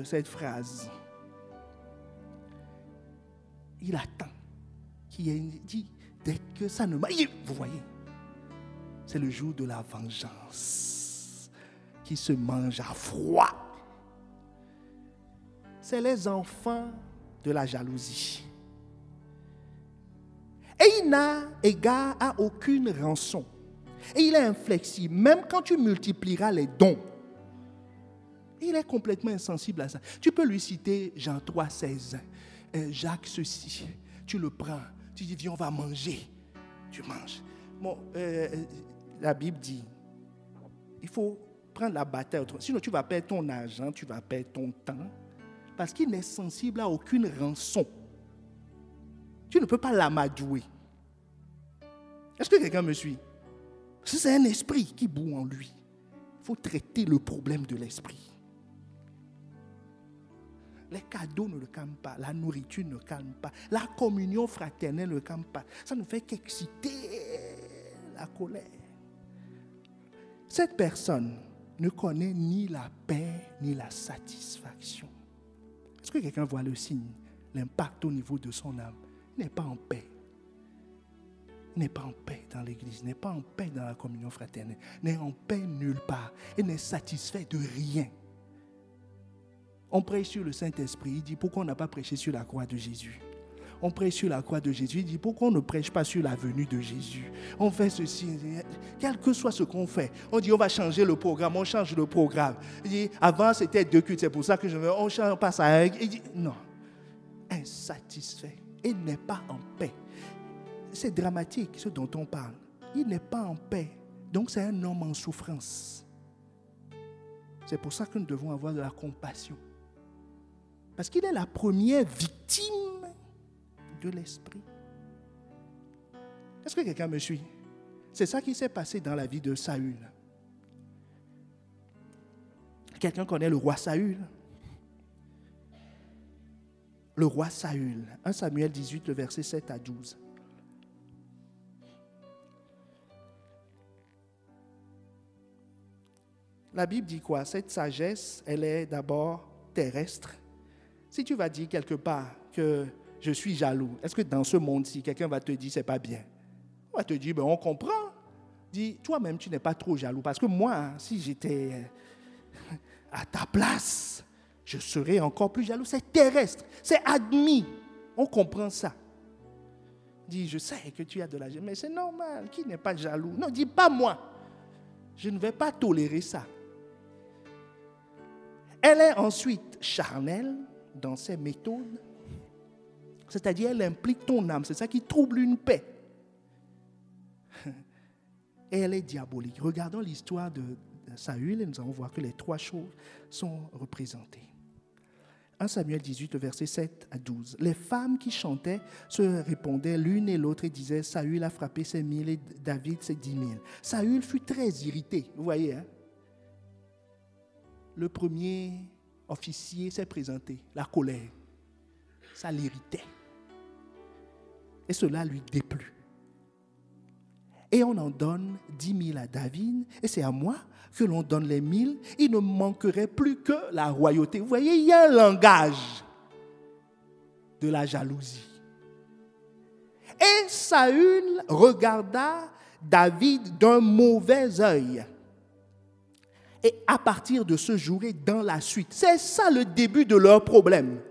cette phrase. Il attend qu'il y ait dit, dès que ça ne marche, vous voyez, c'est le jour de la vengeance qui se mange à froid. C'est les enfants de la jalousie. Et il n'a égard à aucune rançon. Et il est inflexible, même quand tu multiplieras les dons. Il est complètement insensible à ça. Tu peux lui citer Jean 3, 16. Jacques, ceci. Tu le prends. Tu dis, viens, on va manger. Tu manges. Bon, la Bible dit, il faut prendre la bataille. Sinon, tu vas perdre ton argent, tu vas perdre ton temps. Parce qu'il n'est sensible à aucune rançon. Tu ne peux pas l'amadouer. Est-ce que quelqu'un me suit? C'est un esprit qui bout en lui. Il faut traiter le problème de l'esprit. Les cadeaux ne le calment pas, la nourriture ne calme pas, la communion fraternelle ne le calme pas. Ça ne fait qu'exciter la colère. Cette personne ne connaît ni la paix ni la satisfaction. Est-ce que quelqu'un voit le signe, l'impact au niveau de son âme? Il n'est pas en paix. Il n'est pas en paix dans l'église, il n'est pas en paix dans la communion fraternelle, il n'est en paix nulle part, il n'est satisfait de rien. On prêche sur le Saint-Esprit, il dit pourquoi on n'a pas prêché sur la croix de Jésus? On prêche sur la croix de Jésus, il dit pourquoi on ne prêche pas sur la venue de Jésus? On fait ceci, quel que soit ce qu'on fait, on dit on va changer le programme, on change le programme. Il dit avant c'était 2 cultes, c'est pour ça que on change, on passe à 1. Il dit non, insatisfait, il n'est pas en paix. C'est dramatique ce dont on parle. Il n'est pas en paix, donc c'est un homme en souffrance. C'est pour ça que nous devons avoir de la compassion. Parce qu'il est la première victime de l'esprit. Est-ce que quelqu'un me suit? C'est ça qui s'est passé dans la vie de Saül. Quelqu'un connaît le roi Saül? Le roi Saül. 1 Samuel 18, le verset 7 à 12. La Bible dit quoi? Cette sagesse, elle est d'abord terrestre. Si tu vas dire quelque part que je suis jaloux, est-ce que dans ce monde-ci, quelqu'un va te dire c'est pas bien? On va te dire, on comprend. Dis, toi-même, tu n'es pas trop jaloux. Parce que moi, si j'étais à ta place, je serais encore plus jaloux. C'est terrestre, c'est admis. On comprend ça. Dis, je sais que tu as de la jalousie, mais c'est normal. Qui n'est pas jaloux? Non, dis pas moi. Je ne vais pas tolérer ça. Elle est ensuite charnelle dans ses méthodes. C'est-à-dire, elle implique ton âme. C'est ça qui trouble une paix. Et elle est diabolique. Regardons l'histoire de Saül et nous allons voir que les 3 choses sont représentées. 1 Samuel 18, verset 7 à 12. Les femmes qui chantaient se répondaient l'une et l'autre et disaient, Saül a frappé ses 1000 et David ses 10 000. Saül fut très irrité. Vous voyez, hein? Le premier officier s'est présenté, la colère. Ça l'irritait. Et cela lui déplut. Et on en donne 10 000 à David, et c'est à moi que l'on donne les 1000. Il ne manquerait plus que la royauté. Vous voyez, il y a un langage de la jalousie. Et Saül regarda David d'un mauvais œil. Et à partir de ce jour et dans la suite, c'est ça le début de leur problème.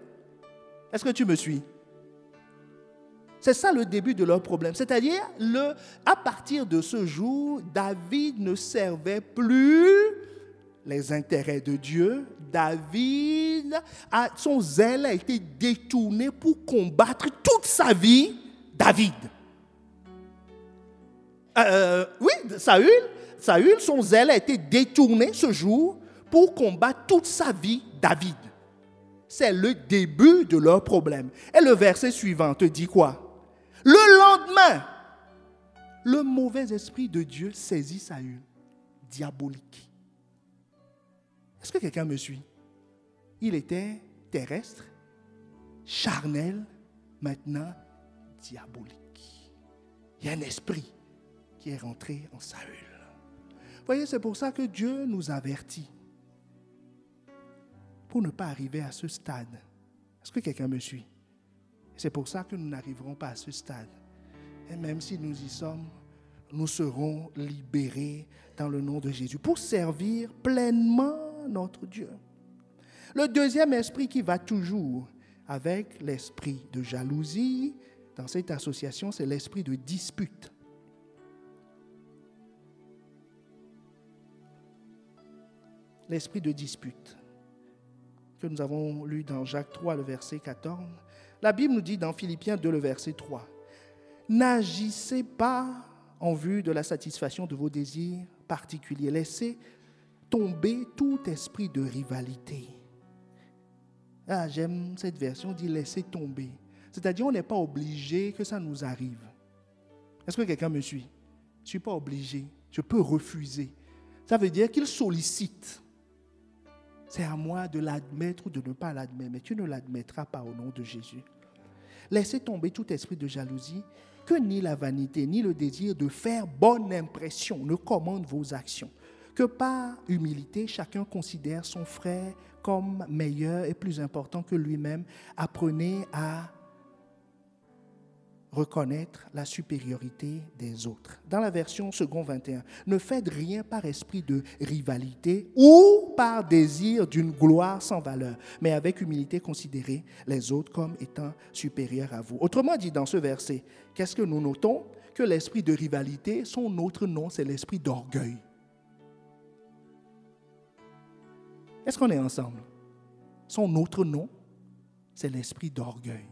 Est-ce que tu me suis? C'est ça le début de leur problème. C'est-à-dire, à partir de ce jour, David ne servait plus les intérêts de Dieu. Son zèle a été détourné pour combattre toute sa vie David. Saül, son zèle a été détourné ce jour pour combattre toute sa vie David. C'est le début de leur problème. Et le verset suivant te dit quoi? Le lendemain, le mauvais esprit de Dieu saisit Saül, diabolique. Est-ce que quelqu'un me suit? Il était terrestre, charnel, maintenant diabolique. Il y a un esprit qui est rentré en Saül. Vous voyez, c'est pour ça que Dieu nous avertit pour ne pas arriver à ce stade. Est-ce que quelqu'un me suit? C'est pour ça que nous n'arriverons pas à ce stade. Et même si nous y sommes, nous serons libérés dans le nom de Jésus pour servir pleinement notre Dieu. Le deuxième esprit qui va toujours avec l'esprit de jalousie dans cette association, c'est l'esprit de dispute. L'esprit de dispute que nous avons lu dans Jacques 3, le verset 14. La Bible nous dit dans Philippiens 2, le verset 3, « N'agissez pas en vue de la satisfaction de vos désirs particuliers. Laissez tomber tout esprit de rivalité. Ah, j'aime cette version, on dit laisser tomber. C'est-à-dire, on n'est pas obligé que ça nous arrive. Est-ce que quelqu'un me suit? Je ne suis pas obligé. Je peux refuser. Ça veut dire qu'il sollicite. C'est à moi de l'admettre ou de ne pas l'admettre. Mais tu ne l'admettras pas au nom de Jésus. Laissez tomber tout esprit de jalousie, que ni la vanité, ni le désir de faire bonne impression ne commandent vos actions. Que par humilité, chacun considère son frère comme meilleur et plus important que lui-même. Apprenez à reconnaître la supériorité des autres. Dans la version second 21, ne faites rien par esprit de rivalité ou par désir d'une gloire sans valeur, mais avec humilité considérez les autres comme étant supérieurs à vous. Autrement dit, dans ce verset, qu'est-ce que nous notons? Que l'esprit de rivalité, son autre nom, c'est l'esprit d'orgueil. Est-ce qu'on est ensemble? Son autre nom, c'est l'esprit d'orgueil.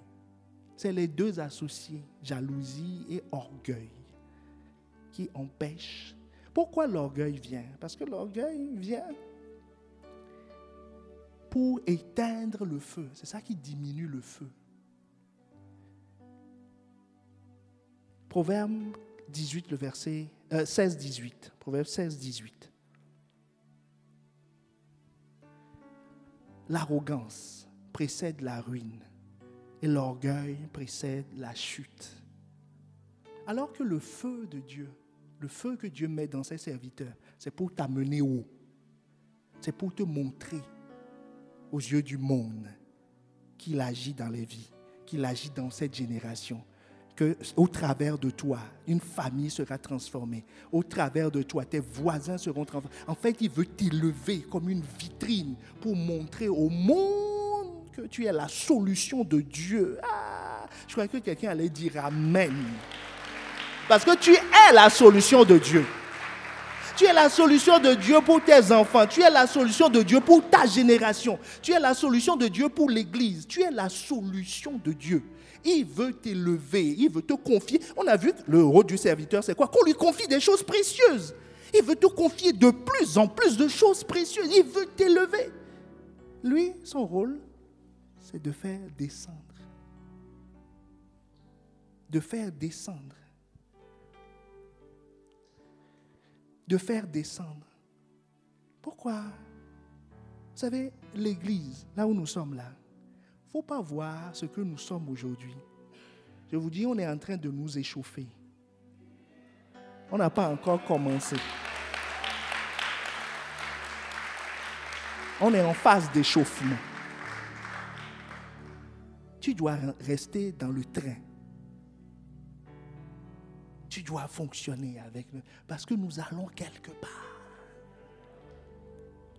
C'est les deux associés, jalousie et orgueil, qui empêchent. Pourquoi l'orgueil vient? Parce que l'orgueil vient pour éteindre le feu. C'est ça qui diminue le feu. Proverbe 18, le verset 16-18. Proverbe 16-18. L'arrogance précède la ruine. Et l'orgueil précède la chute. Alors que le feu de Dieu, le feu que Dieu met dans ses serviteurs, c'est pour t'amener haut. C'est pour te montrer aux yeux du monde qu'il agit dans les vies, qu'il agit dans cette génération. Qu'au travers de toi, une famille sera transformée. Au travers de toi, tes voisins seront transformés. En fait, il veut t'élever comme une vitrine pour montrer au monde que tu es la solution de Dieu. Ah, je croyais que quelqu'un allait dire Amen. Parce que tu es la solution de Dieu. Tu es la solution de Dieu pour tes enfants. Tu es la solution de Dieu pour ta génération. Tu es la solution de Dieu pour l'Église. Tu es la solution de Dieu. Il veut t'élever. Il veut te confier. On a vu que le rôle du serviteur, c'est quoi? Qu'on lui confie des choses précieuses. Il veut te confier de plus en plus de choses précieuses. Il veut t'élever. Lui, son rôle, c'est de faire descendre. De faire descendre. De faire descendre. Pourquoi? Vous savez, l'Église, là où nous sommes là, il ne faut pas voir ce que nous sommes aujourd'hui. Je vous dis, on est en train de nous échauffer. On n'a pas encore commencé. On est en phase d'échauffement. Tu dois rester dans le train. Tu dois fonctionner avec nous. Parce que nous allons quelque part.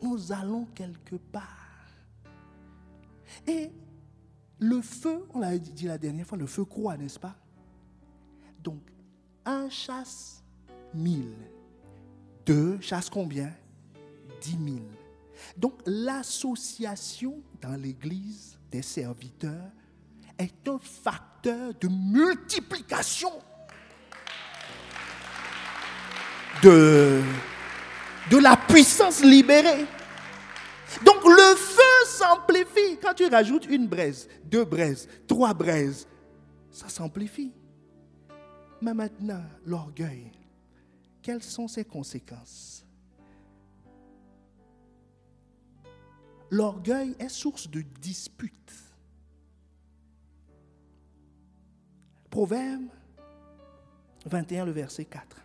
Nous allons quelque part. Et le feu, on l'a dit la dernière fois, le feu croît, n'est-ce pas? Donc, un chasse 1000. Deux chasse combien? 10 000. Donc, l'association dans l'Église des serviteurs est un facteur de multiplication de la puissance libérée. Donc le feu s'amplifie. Quand tu rajoutes une braise, 2 braises, 3 braises, ça s'amplifie. Mais maintenant, l'orgueil, quelles sont ses conséquences? L'orgueil est source de disputes. Proverbe 21, le verset 4.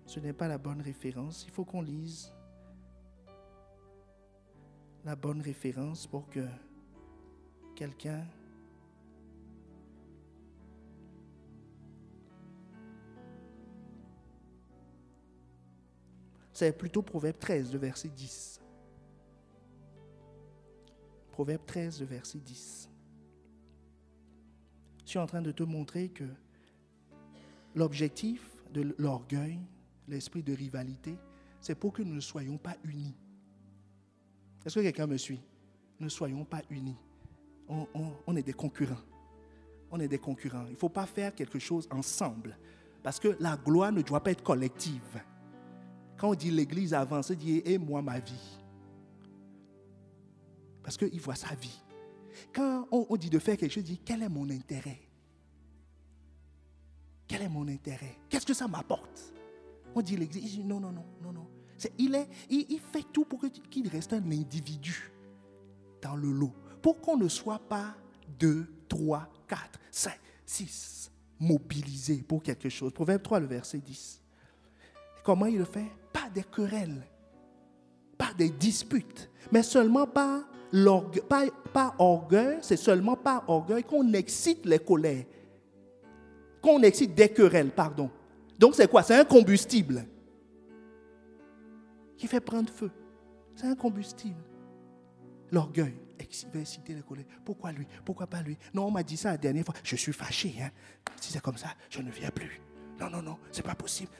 Ce n'est pas la bonne référence. Il faut qu'on lise la bonne référence pour que quelqu'un... C'est plutôt Proverbe 13, le verset 10. Proverbe 13, le verset 10. Je suis en train de te montrer que l'objectif de l'orgueil, l'esprit de rivalité, c'est pour que nous ne soyons pas unis. Est-ce que quelqu'un me suit? ne soyons pas unis. On est des concurrents. On est des concurrents. Il ne faut pas faire quelque chose ensemble. Parce que la gloire ne doit pas être collective. Quand on dit l'église avance, on dit « et moi ma vie ». Parce qu'il voit sa vie. Quand on dit de faire quelque chose, il dit « quel est mon intérêt ?» Quel est mon intérêt? Qu'est-ce que ça m'apporte? On dit l'église, il dit non. Il fait tout pour qu'il reste un individu dans le lot. Pour qu'on ne soit pas 2, 3, 4, 5, 6 mobilisés pour quelque chose. Proverbe 3, le verset 10. Comment il le fait? Pas des querelles, pas des disputes, mais seulement pas orgueil, c'est seulement par orgueil qu'on excite les colères. Qu'on excite des querelles, pardon. Donc c'est quoi? C'est un combustible qui fait prendre feu. C'est un combustible. L'orgueil va exciter les colères. Pourquoi lui? Pourquoi pas lui? Non, on m'a dit ça la dernière fois. Je suis fâché. Si c'est comme ça, je ne viens plus. Non, c'est pas possible.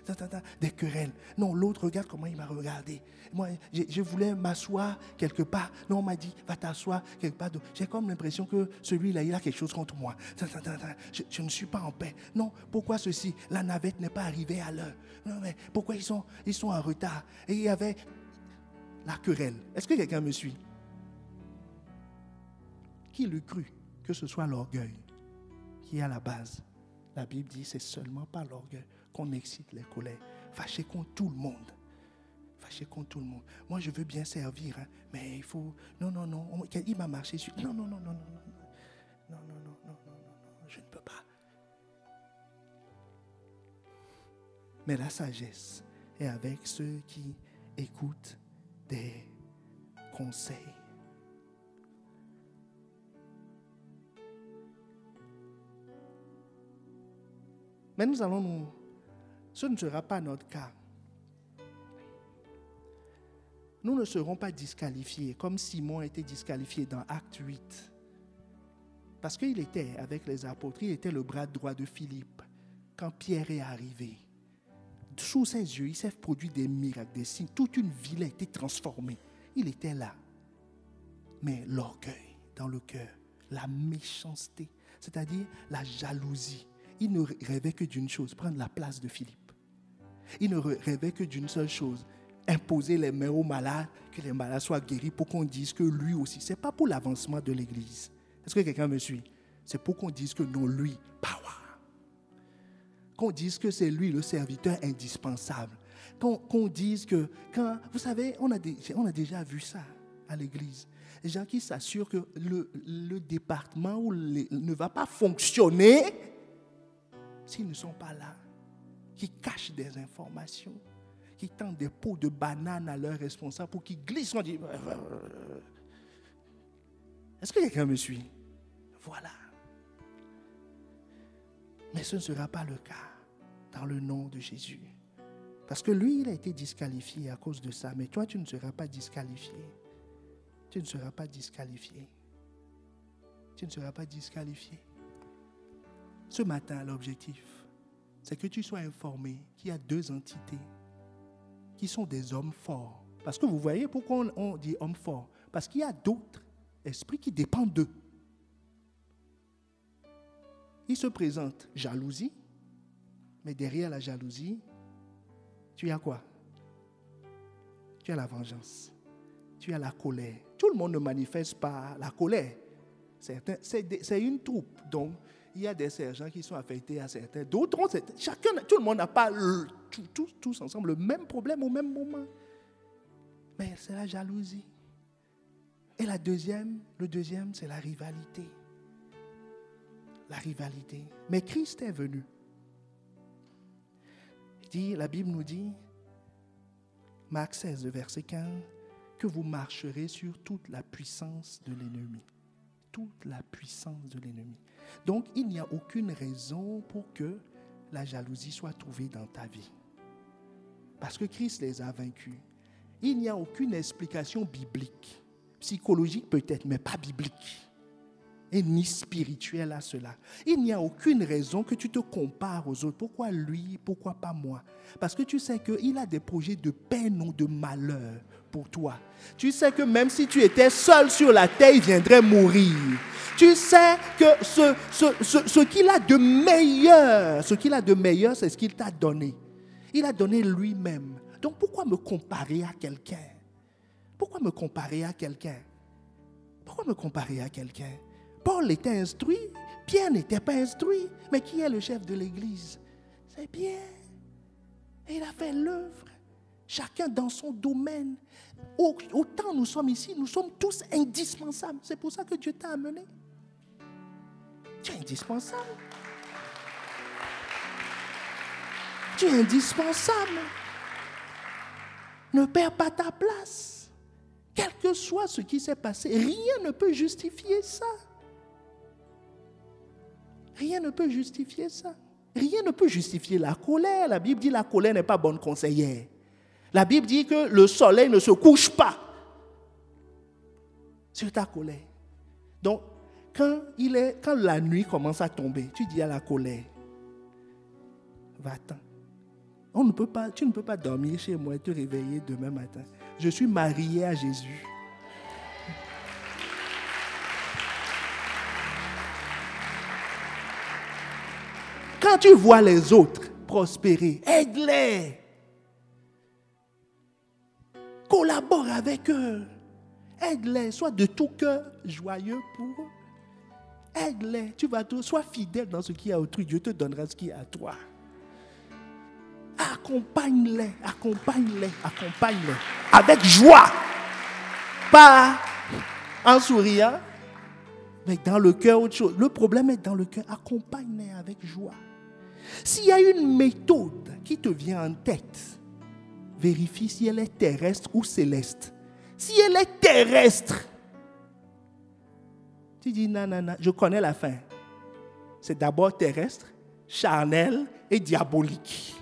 Des querelles. Non, l'autre, regarde comment il m'a regardé. Moi, je voulais m'asseoir quelque part. Non, on m'a dit, va t'asseoir quelque part. J'ai comme l'impression que celui-là, il a quelque chose contre moi. Je ne suis pas en paix. Non, pourquoi ceci? La navette n'est pas arrivée à l'heure. Non, mais pourquoi ils sont en retard? Et il y avait la querelle. Est-ce que quelqu'un me suit? Qui l'eût cru que ce soit l'orgueil qui est à la base? La Bible dit c'est seulement par l'orgueil qu'on excite les colères. Fâché contre tout le monde. Fâché contre tout le monde. Moi, je veux bien servir, mais il faut... Non. Il m'a marché sur... Non. Je ne peux pas. Mais la sagesse est avec ceux qui écoutent des conseils. Mais ce ne sera pas notre cas. Nous ne serons pas disqualifiés, comme Simon a été disqualifié dans Acte 8. Parce qu'il était avec les apôtres, il était le bras droit de Philippe. Quand Pierre est arrivé, sous ses yeux, il s'est produit des miracles, des signes. Toute une ville a été transformée. Il était là. Mais l'orgueil dans le cœur, la méchanceté, c'est-à-dire la jalousie. Il ne rêvait que d'une chose, prendre la place de Philippe. Il ne rêvait que d'une seule chose, imposer les mains aux malades, que les malades soient guéris pour qu'on dise que lui aussi. Ce n'est pas pour l'avancement de l'Église. Est-ce que quelqu'un me suit? C'est pour qu'on dise que non, lui, power. Qu'on dise que c'est lui le serviteur indispensable. Qu'on dise que, vous savez, on a déjà vu ça à l'Église. Les gens qui s'assurent que le département ne va pas fonctionner s'ils ne sont pas là, qui cachent des informations, qui tendent des pots de bananes à leurs responsables pour qu'ils glissent. On dit, est-ce que quelqu'un me suit? Voilà. Mais ce ne sera pas le cas dans le nom de Jésus. Parce que lui, il a été disqualifié à cause de ça. Mais toi, tu ne seras pas disqualifié. Tu ne seras pas disqualifié. Tu ne seras pas disqualifié. Ce matin, l'objectif, c'est que tu sois informé qu'il y a 2 entités qui sont des hommes forts. Parce que vous voyez pourquoi on dit hommes forts? Parce qu'il y a d'autres esprits qui dépendent d'eux. Il se présente jalousie, mais derrière la jalousie, tu as quoi? Tu as la vengeance, tu as la colère. Tout le monde ne manifeste pas la colère. C'est une troupe, donc il y a des sergents qui sont affectés à certains. D'autres, tout le monde n'a pas tous ensemble le même problème au même moment. Mais c'est la jalousie. Et le deuxième, c'est la rivalité. La rivalité. Mais Christ est venu. La Bible nous dit, Marc 16, verset 15, que vous marcherez sur toute la puissance de l'ennemi. Toute la puissance de l'ennemi. Donc, il n'y a aucune raison pour que la jalousie soit trouvée dans ta vie. Parce que Christ les a vaincus. Il n'y a aucune explication biblique, psychologique peut-être, mais pas biblique, et ni spirituelle à cela. Il n'y a aucune raison que tu te compares aux autres. Pourquoi lui, pourquoi pas moi? Parce que tu sais qu'il a des projets de paix, non de malheur, pour toi. Tu sais que même si tu étais seul sur la terre, il viendrait mourir. Tu sais que ce qu'il a de meilleur, c'est ce qu'il t'a donné. Il a donné lui-même. Donc pourquoi me comparer à quelqu'un? Pourquoi me comparer à quelqu'un? Pourquoi me comparer à quelqu'un? Paul était instruit, Pierre n'était pas instruit. Mais qui est le chef de l'Église? C'est Pierre. Et il a fait l'œuvre. Chacun dans son domaine. Autant nous sommes ici, nous sommes tous indispensables. C'est pour ça que Dieu t'a amené. Tu es indispensable. Tu es indispensable. Ne perds pas ta place. Quel que soit ce qui s'est passé, rien ne peut justifier ça. Rien ne peut justifier ça. Rien ne peut justifier la colère. La Bible dit que la colère n'est pas bonne conseillère. La Bible dit que le soleil ne se couche pas sur ta colère. Donc, quand la nuit commence à tomber, tu dis à la colère, va-t'en. Tu ne peux pas dormir chez moi et te réveiller demain matin. Je suis marié à Jésus. Quand tu vois les autres prospérer, aide-les. Collabore avec eux. Aide-les. Sois de tout cœur joyeux pour eux. Aide-les. Sois fidèle dans ce qui est à autrui. Dieu te donnera ce qui est à toi. Accompagne-les. Avec joie. Pas en souriant, mais dans le cœur autre chose. Le problème est dans le cœur. Accompagne-les avec joie. S'il y a une méthode qui te vient en tête, vérifie si elle est terrestre ou céleste. Si elle est terrestre, tu dis non, je connais la fin. C'est d'abord terrestre, charnel et diabolique.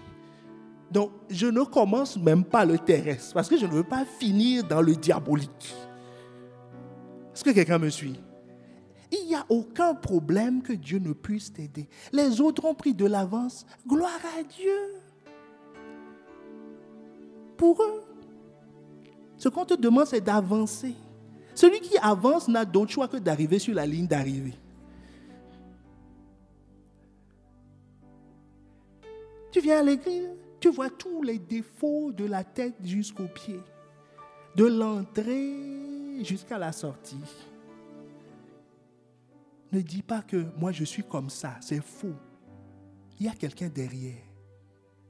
Donc, je ne commence même pas le terrestre parce que je ne veux pas finir dans le diabolique. Est-ce que quelqu'un me suit? Il n'y a aucun problème que Dieu ne puisse t'aider. Les autres ont pris de l'avance. Gloire à Dieu. Pour eux. Ce qu'on te demande, c'est d'avancer. Celui qui avance n'a d'autre choix que d'arriver sur la ligne d'arrivée. Tu viens à l'église, tu vois tous les défauts de la tête jusqu'aux pieds. De l'entrée jusqu'à la sortie. Ne dis pas que moi je suis comme ça, c'est faux. Il y a quelqu'un derrière.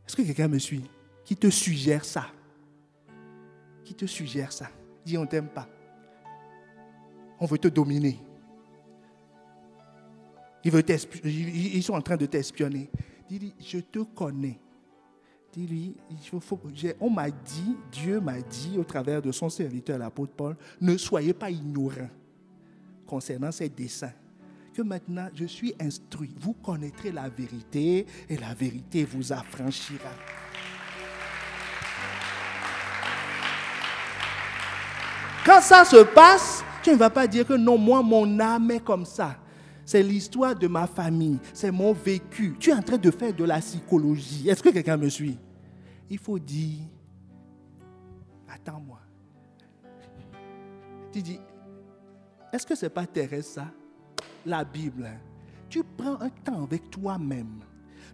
Est-ce que quelqu'un me suit? Qui te suggère ça? Qui te suggère ça? Dis on ne t'aime pas. On veut te dominer. Ils sont en train de t'espionner. Dis-lui, je te connais. Dis-lui, on m'a dit, Dieu m'a dit au travers de son serviteur l'apôtre Paul, ne soyez pas ignorants concernant ses desseins. Que maintenant je suis instruit. Vous connaîtrez la vérité et la vérité vous affranchira. Quand ça se passe, tu ne vas pas dire que non, moi, mon âme est comme ça. C'est l'histoire de ma famille, c'est mon vécu. Tu es en train de faire de la psychologie. Est-ce que quelqu'un me suit? Il faut dire, attends-moi. Tu dis, est-ce que ce n'est pas terrestre ça? La Bible, tu prends un temps avec toi-même.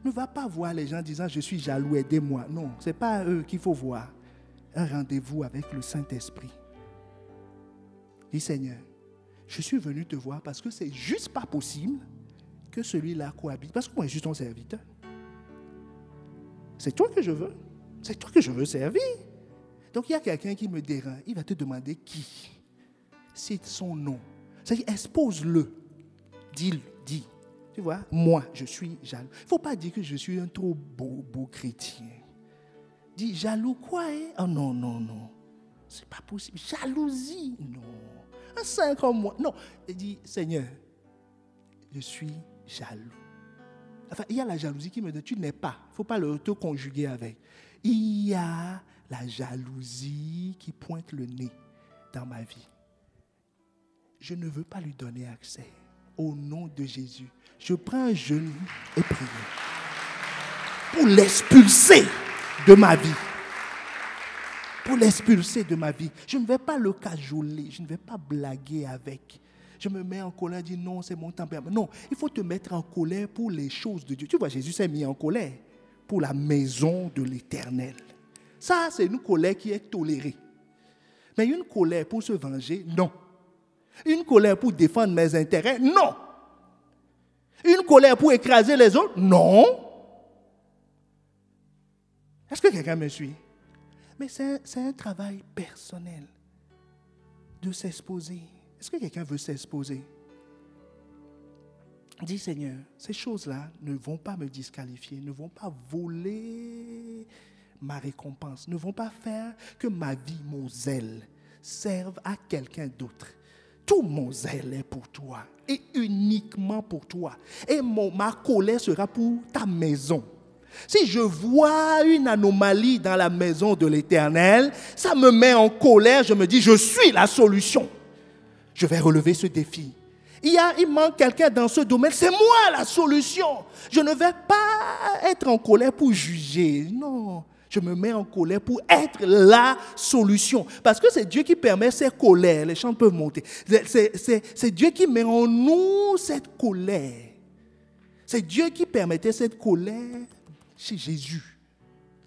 Ne va pas voir les gens disant je suis jaloux, aidez-moi. Non, ce n'est pas eux qu'il faut voir. Un rendez-vous avec le Saint-Esprit. Dis Seigneur, je suis venu te voir parce que c'est juste pas possible que celui-là cohabite. Parce que moi, je suis ton serviteur. C'est toi que je veux. C'est toi que je veux servir. Donc il y a quelqu'un qui me dérange. Il va te demander qui. Cite son nom. C'est-à-dire, expose-le. Dis. Tu vois, moi, je suis jaloux. Il ne faut pas dire que je suis un trop beau chrétien. Dis, jaloux quoi, hein? Oh non. C'est pas possible. Jalousie, non. Un saint comme moi, non. Il dit, Seigneur, je suis jaloux. Enfin, il y a la jalousie qui me dit, tu n'es pas. Il ne faut pas te conjuguer avec. Il y a la jalousie qui pointe le nez dans ma vie. Je ne veux pas lui donner accès. Au nom de Jésus, je prends un genou et prie pour l'expulser de ma vie. pour l'expulser de ma vie. Je ne vais pas le cajoler, je ne vais pas blaguer avec. Je me mets en colère et dis non, c'est mon tempérament. Non, il faut te mettre en colère pour les choses de Dieu. Tu vois, Jésus s'est mis en colère pour la maison de l'Éternel. Ça, c'est une colère qui est tolérée. Mais une colère pour se venger, non. Une colère pour défendre mes intérêts, non. Une colère pour écraser les autres, non. Est-ce que quelqu'un me suit? Mais c'est un travail personnel de s'exposer. Est-ce que quelqu'un veut s'exposer? Dis Seigneur, ces choses-là ne vont pas me disqualifier, ne vont pas voler ma récompense, ne vont pas faire que ma vie, mon zèle, serve à quelqu'un d'autre. Tout mon zèle est pour toi et uniquement pour toi. Et ma colère sera pour ta maison. Si je vois une anomalie dans la maison de l'Éternel, ça me met en colère, je me dis, je suis la solution. Je vais relever ce défi. Il manque quelqu'un dans ce domaine, c'est moi la solution. Je ne vais pas être en colère pour juger, non. Je me mets en colère pour être la solution. Parce que c'est Dieu qui permet ces colères, les chants peuvent monter. C'est Dieu qui met en nous cette colère. C'est Dieu qui permettait cette colère chez Jésus.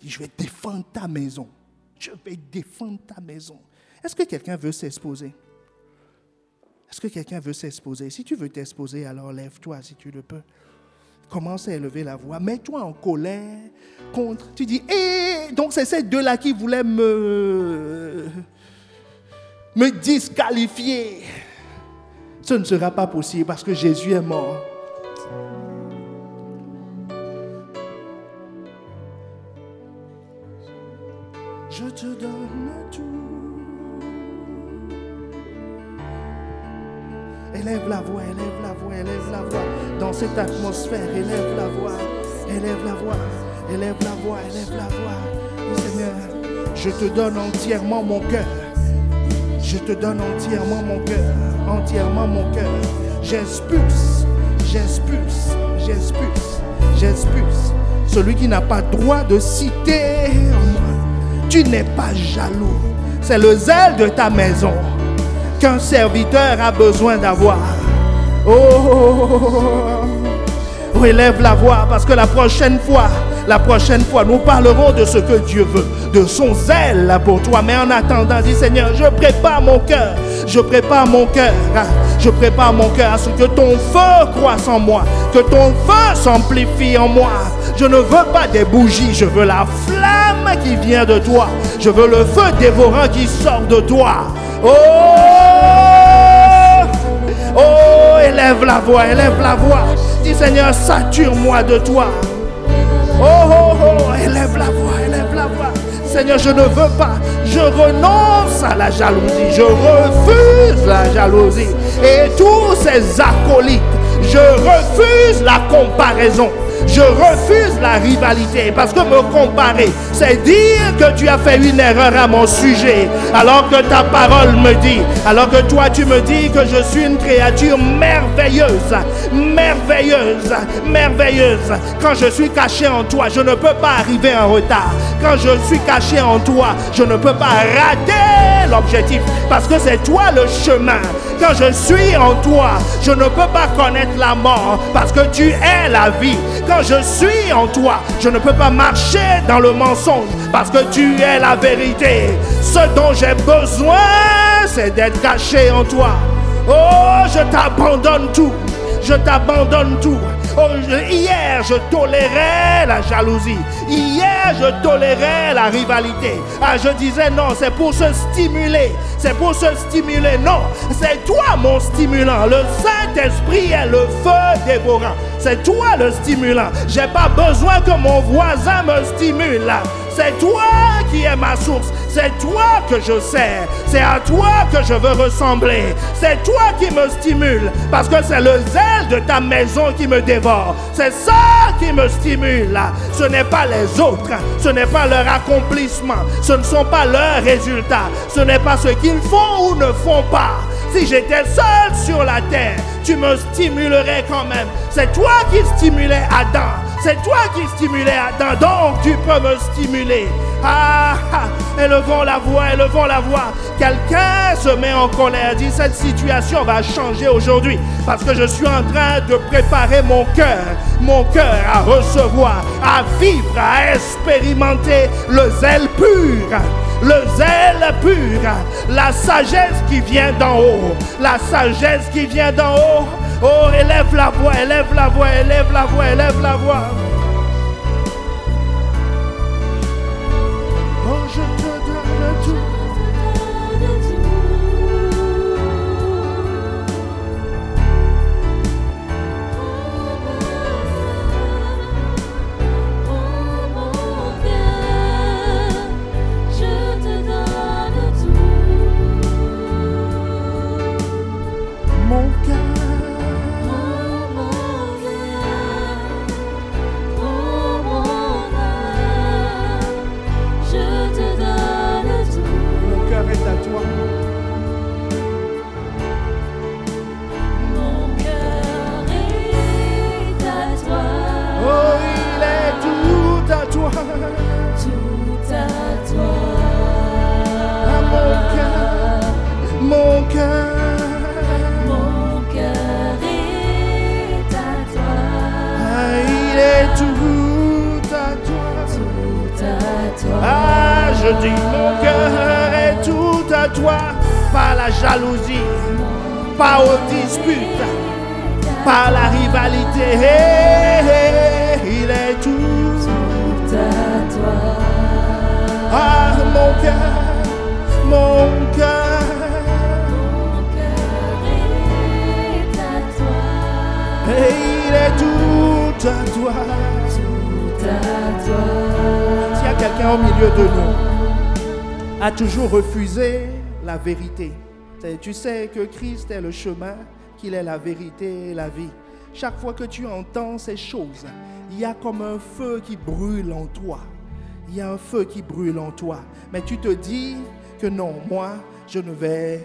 Il dit, je vais défendre ta maison. Je vais défendre ta maison. Est-ce que quelqu'un veut s'exposer? Est-ce que quelqu'un veut s'exposer? Si tu veux t'exposer, alors lève-toi si tu le peux. Commence à élever la voix. Mets-toi en colère contre. Tu dis, donc c'est ces deux-là qui voulaient me disqualifier. Ce ne sera pas possible parce que Jésus est mort. Je te donne tout. Élève la voix, élève la voix, élève la voix. Dans cette atmosphère, élève la voix, élève la voix, élève la voix, élève la voix. Oh Seigneur, je te donne entièrement mon cœur. Je te donne entièrement mon cœur, entièrement mon cœur. J'expulse, j'expulse, j'expulse, j'expulse. Celui qui n'a pas droit de citer en moi. Tu n'es pas jaloux. C'est le zèle de ta maison qu'un serviteur a besoin d'avoir. Oh, élève la voix parce que la prochaine fois, nous parlerons de ce que Dieu veut, de son zèle pour toi. Mais en attendant, dis Seigneur, je prépare mon cœur, je prépare mon cœur à ce que ton feu croisse en moi, que ton feu s'amplifie en moi. Je ne veux pas des bougies, je veux la flamme qui vient de toi. Je veux le feu dévorant qui sort de toi. Oh, élève la voix. Dis Seigneur, sature-moi de toi. Oh, élève la voix. Seigneur, je ne veux pas, je renonce à la jalousie, je refuse la jalousie et tous ces acolytes, je refuse la comparaison. Je refuse la rivalité parce que me comparer, c'est dire que tu as fait une erreur à mon sujet. Alors que ta parole me dit, alors que toi tu me dis que je suis une créature merveilleuse, merveilleuse, merveilleuse. Quand je suis caché en toi, je ne peux pas arriver en retard. Quand je suis caché en toi, je ne peux pas rater l'objectif parce que c'est toi le chemin. Quand je suis en toi, je ne peux pas connaître la mort parce que tu es la vie. Quand je suis en toi, je ne peux pas marcher dans le mensonge parce que tu es la vérité. Ce dont j'ai besoin, c'est d'être caché en toi. Oh, je t'abandonne tout. Je t'abandonne tout. Oh, hier, je tolérais la jalousie. Hier, je tolérais la rivalité. Ah, je disais non, c'est pour se stimuler. C'est pour se stimuler. Non, c'est toi mon stimulant. Le Saint-Esprit est le feu dévorant. C'est toi le stimulant. J'ai pas besoin que mon voisin me stimule. C'est toi qui es ma source. C'est toi que je sers. C'est à toi que je veux ressembler. C'est toi qui me stimule. Parce que c'est le zèle de ta maison qui me dévore. C'est ça qui me stimule. Ce n'est pas les autres. Ce n'est pas leur accomplissement. Ce ne sont pas leurs résultats. Ce n'est pas ce qu'ils font ou ne font pas. Si j'étais seul sur la terre, tu me stimulerais quand même. C'est toi qui stimulais Adam. C'est toi qui stimulais Adam. Donc tu peux me stimuler. Élevons la voix, élevons la voix. Quelqu'un se met en colère, dit cette situation va changer aujourd'hui parce que je suis en train de préparer mon cœur à recevoir, à vivre, à expérimenter le zèle pur. Le zèle pur, la sagesse qui vient d'en haut, la sagesse qui vient d'en haut. Oh, élève la voix, élève la voix, élève la voix, élève la voix. Oh, je te donne tout. Je dis mon cœur est tout à toi, pas la jalousie, pas aux disputes, pas la rivalité. Il est tout à toi. Ah mon cœur est à toi. Et il est tout à toi. Tout à toi. S'il y a quelqu'un au milieu de nous a toujours refusé la vérité. Tu sais que Christ est le chemin, qu'il est la vérité et la vie. Chaque fois que tu entends ces choses, il y a comme un feu qui brûle en toi. Il y a un feu qui brûle en toi. Mais tu te dis que non, moi, je ne vais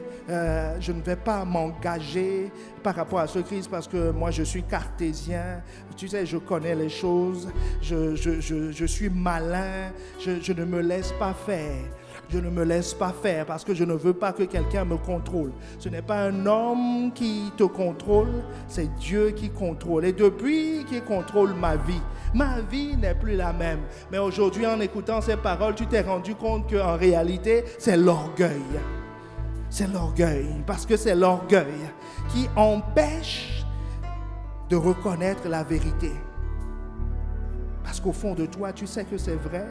pas m'engager par rapport à ce Christ parce que moi, je suis cartésien. Tu sais, je connais les choses. Je suis malin. Je ne me laisse pas faire. Je ne me laisse pas faire parce que je ne veux pas que quelqu'un me contrôle. Ce n'est pas un homme qui te contrôle, c'est Dieu qui contrôle. Et depuis qu'il contrôle ma vie n'est plus la même. Mais aujourd'hui, en écoutant ces paroles, tu t'es rendu compte qu'en réalité, c'est l'orgueil. C'est l'orgueil, parce que c'est l'orgueil qui empêche de reconnaître la vérité. Parce qu'au fond de toi, tu sais que c'est vrai.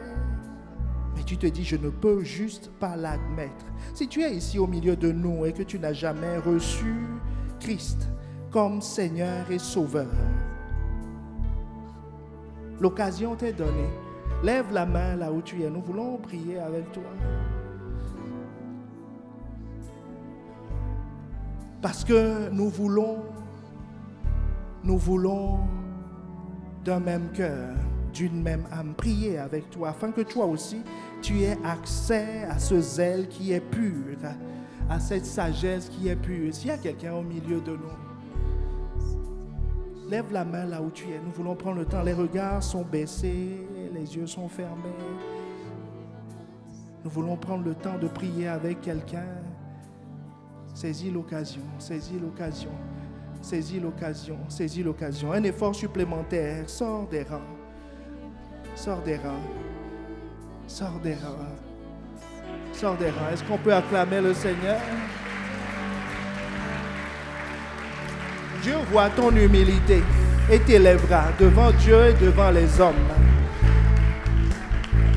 Mais tu te dis, je ne peux juste pas l'admettre. Si tu es ici au milieu de nous et que tu n'as jamais reçu Christ comme Seigneur et Sauveur, l'occasion t'est donnée. Lève la main là où tu es. Nous voulons prier avec toi. Parce que nous voulons d'un même cœur, d'une même âme, prier avec toi, afin que toi aussi, tu aies accès à ce zèle qui est pur, à cette sagesse qui est pure. S'il y a quelqu'un au milieu de nous, lève la main là où tu es. Nous voulons prendre le temps. Les regards sont baissés, les yeux sont fermés. Nous voulons prendre le temps de prier avec quelqu'un. Saisis l'occasion, saisis l'occasion, saisis l'occasion, saisis l'occasion. Un effort supplémentaire, sors des rangs. Sors des rangs. Sors des rangs. Sors des rangs. Est-ce qu'on peut acclamer le Seigneur? Dieu voit ton humilité et t'élèvera devant Dieu et devant les hommes.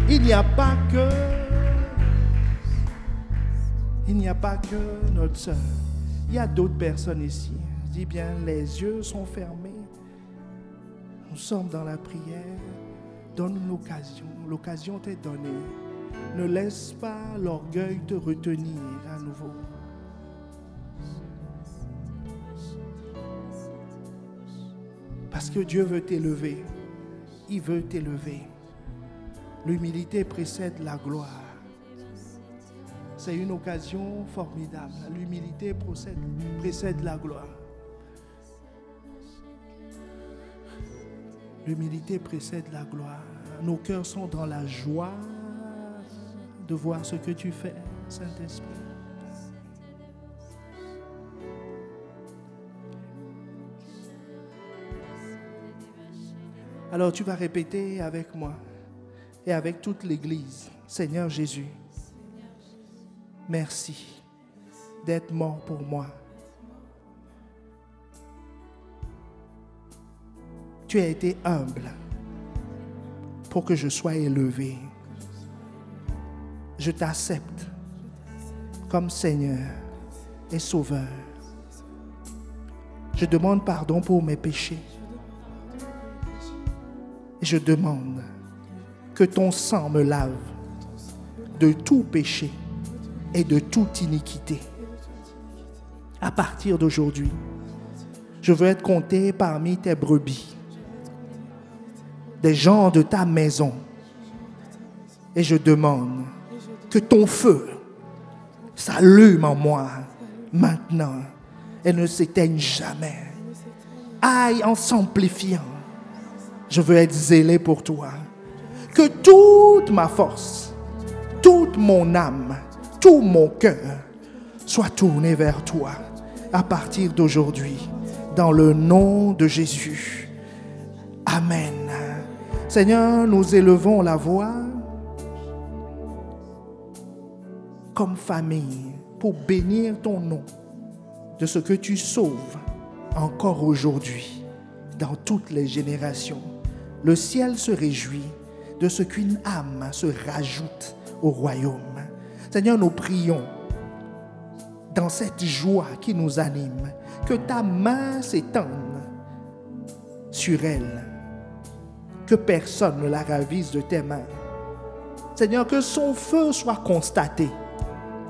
Il n'y a pas que notre sœur. Il y a d'autres personnes ici. Je dis bien, les yeux sont fermés. Nous sommes dans la prière. Donne l'occasion. L'occasion t'est donnée. Ne laisse pas l'orgueil te retenir à nouveau. Parce que Dieu veut t'élever. Il veut t'élever. L'humilité précède la gloire. C'est une occasion formidable. L'humilité précède la gloire. L'humilité précède la gloire. Nos cœurs sont dans la joie de voir ce que tu fais, Saint-Esprit. Alors tu vas répéter avec moi et avec toute l'Église. Seigneur Jésus, merci d'être mort pour moi. Tu as été humble pour que je sois élevé. Je t'accepte comme Seigneur et Sauveur. Je demande pardon pour mes péchés. Et je demande que ton sang me lave de tout péché et de toute iniquité. À partir d'aujourd'hui, je veux être compté parmi tes brebis, des gens de ta maison. Et je demande que ton feu s'allume en moi maintenant et ne s'éteigne jamais. Aille en s'amplifiant. Je veux être zélé pour toi. Que toute ma force, toute mon âme, tout mon cœur soit tourné vers toi à partir d'aujourd'hui, dans le nom de Jésus. Amen. Seigneur, nous élevons la voix comme famille pour bénir ton nom de ce que tu sauves encore aujourd'hui dans toutes les générations. Le ciel se réjouit de ce qu'une âme se rajoute au royaume. Seigneur, nous prions dans cette joie qui nous anime, que ta main s'étende sur elle, que personne ne la ravise de tes mains. Seigneur, que son feu soit constaté,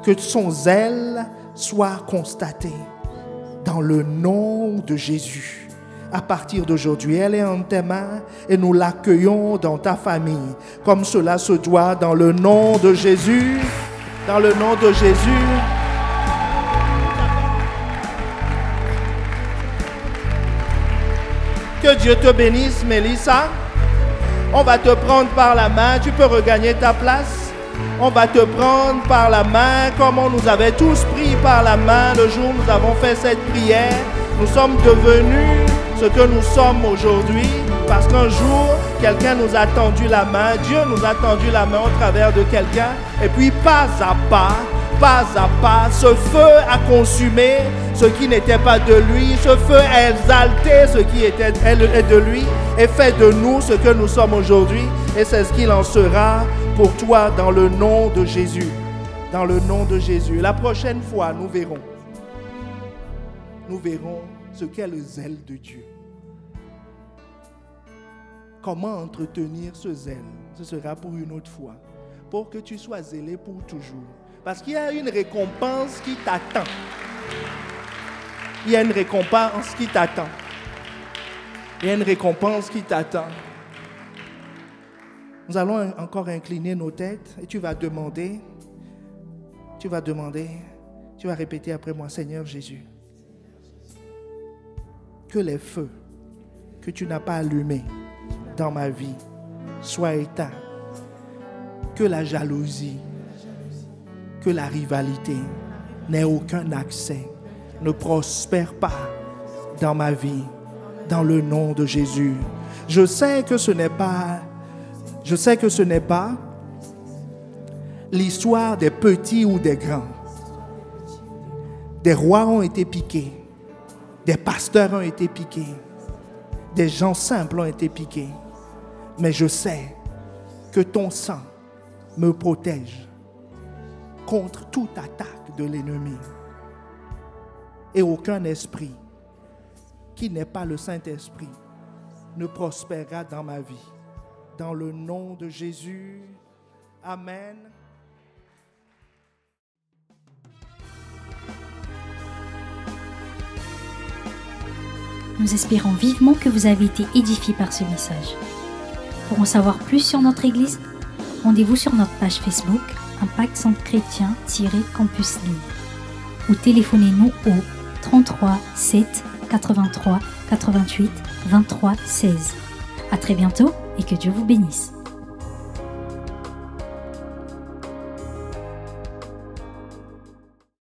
que son zèle soit constaté dans le nom de Jésus. À partir d'aujourd'hui, elle est en tes mains et nous l'accueillons dans ta famille, comme cela se doit dans le nom de Jésus. Dans le nom de Jésus. Que Dieu te bénisse, Mélissa. On va te prendre par la main. Tu peux regagner ta place. On va te prendre par la main comme on nous avait tous pris par la main le jour où nous avons fait cette prière. Nous sommes devenus ce que nous sommes aujourd'hui parce qu'un jour, quelqu'un nous a tendu la main. Dieu nous a tendu la main au travers de quelqu'un. Et puis pas à pas, ce feu a consumé ce qui n'était pas de lui. Ce feu a exalté ce qui était de lui et fait de nous ce que nous sommes aujourd'hui. Et c'est ce qu'il en sera pour toi dans le nom de Jésus. Dans le nom de Jésus. La prochaine fois, nous verrons ce qu'est le zèle de Dieu. Comment entretenir ce zèle? Ce sera pour une autre fois. Pour que tu sois zélé pour toujours. Parce qu'il y a une récompense qui t'attend. Il y a une récompense qui t'attend. Il y a une récompense qui t'attend. Nous allons encore incliner nos têtes et tu vas répéter après moi, Seigneur Jésus, que les feux que tu n'as pas allumés dans ma vie soient éteints, que la jalousie, que la rivalité n'ait aucun accès, ne prospère pas dans ma vie, dans le nom de Jésus. Je sais que ce n'est pas l'histoire des petits ou des grands. Des rois ont été piqués, des pasteurs ont été piqués, des gens simples ont été piqués. Mais je sais que ton sang me protège contre toute attaque de l'ennemi. Et aucun esprit qui n'est pas le Saint-Esprit ne prospérera dans ma vie. Dans le nom de Jésus. Amen. Nous espérons vivement que vous avez été édifiés par ce message. Pour en savoir plus sur notre Église, rendez-vous sur notre page Facebook Impact Centre Chrétien-Campus Lille ou téléphonez-nous au 33 7 83 88 23 16. À très bientôt et que Dieu vous bénisse.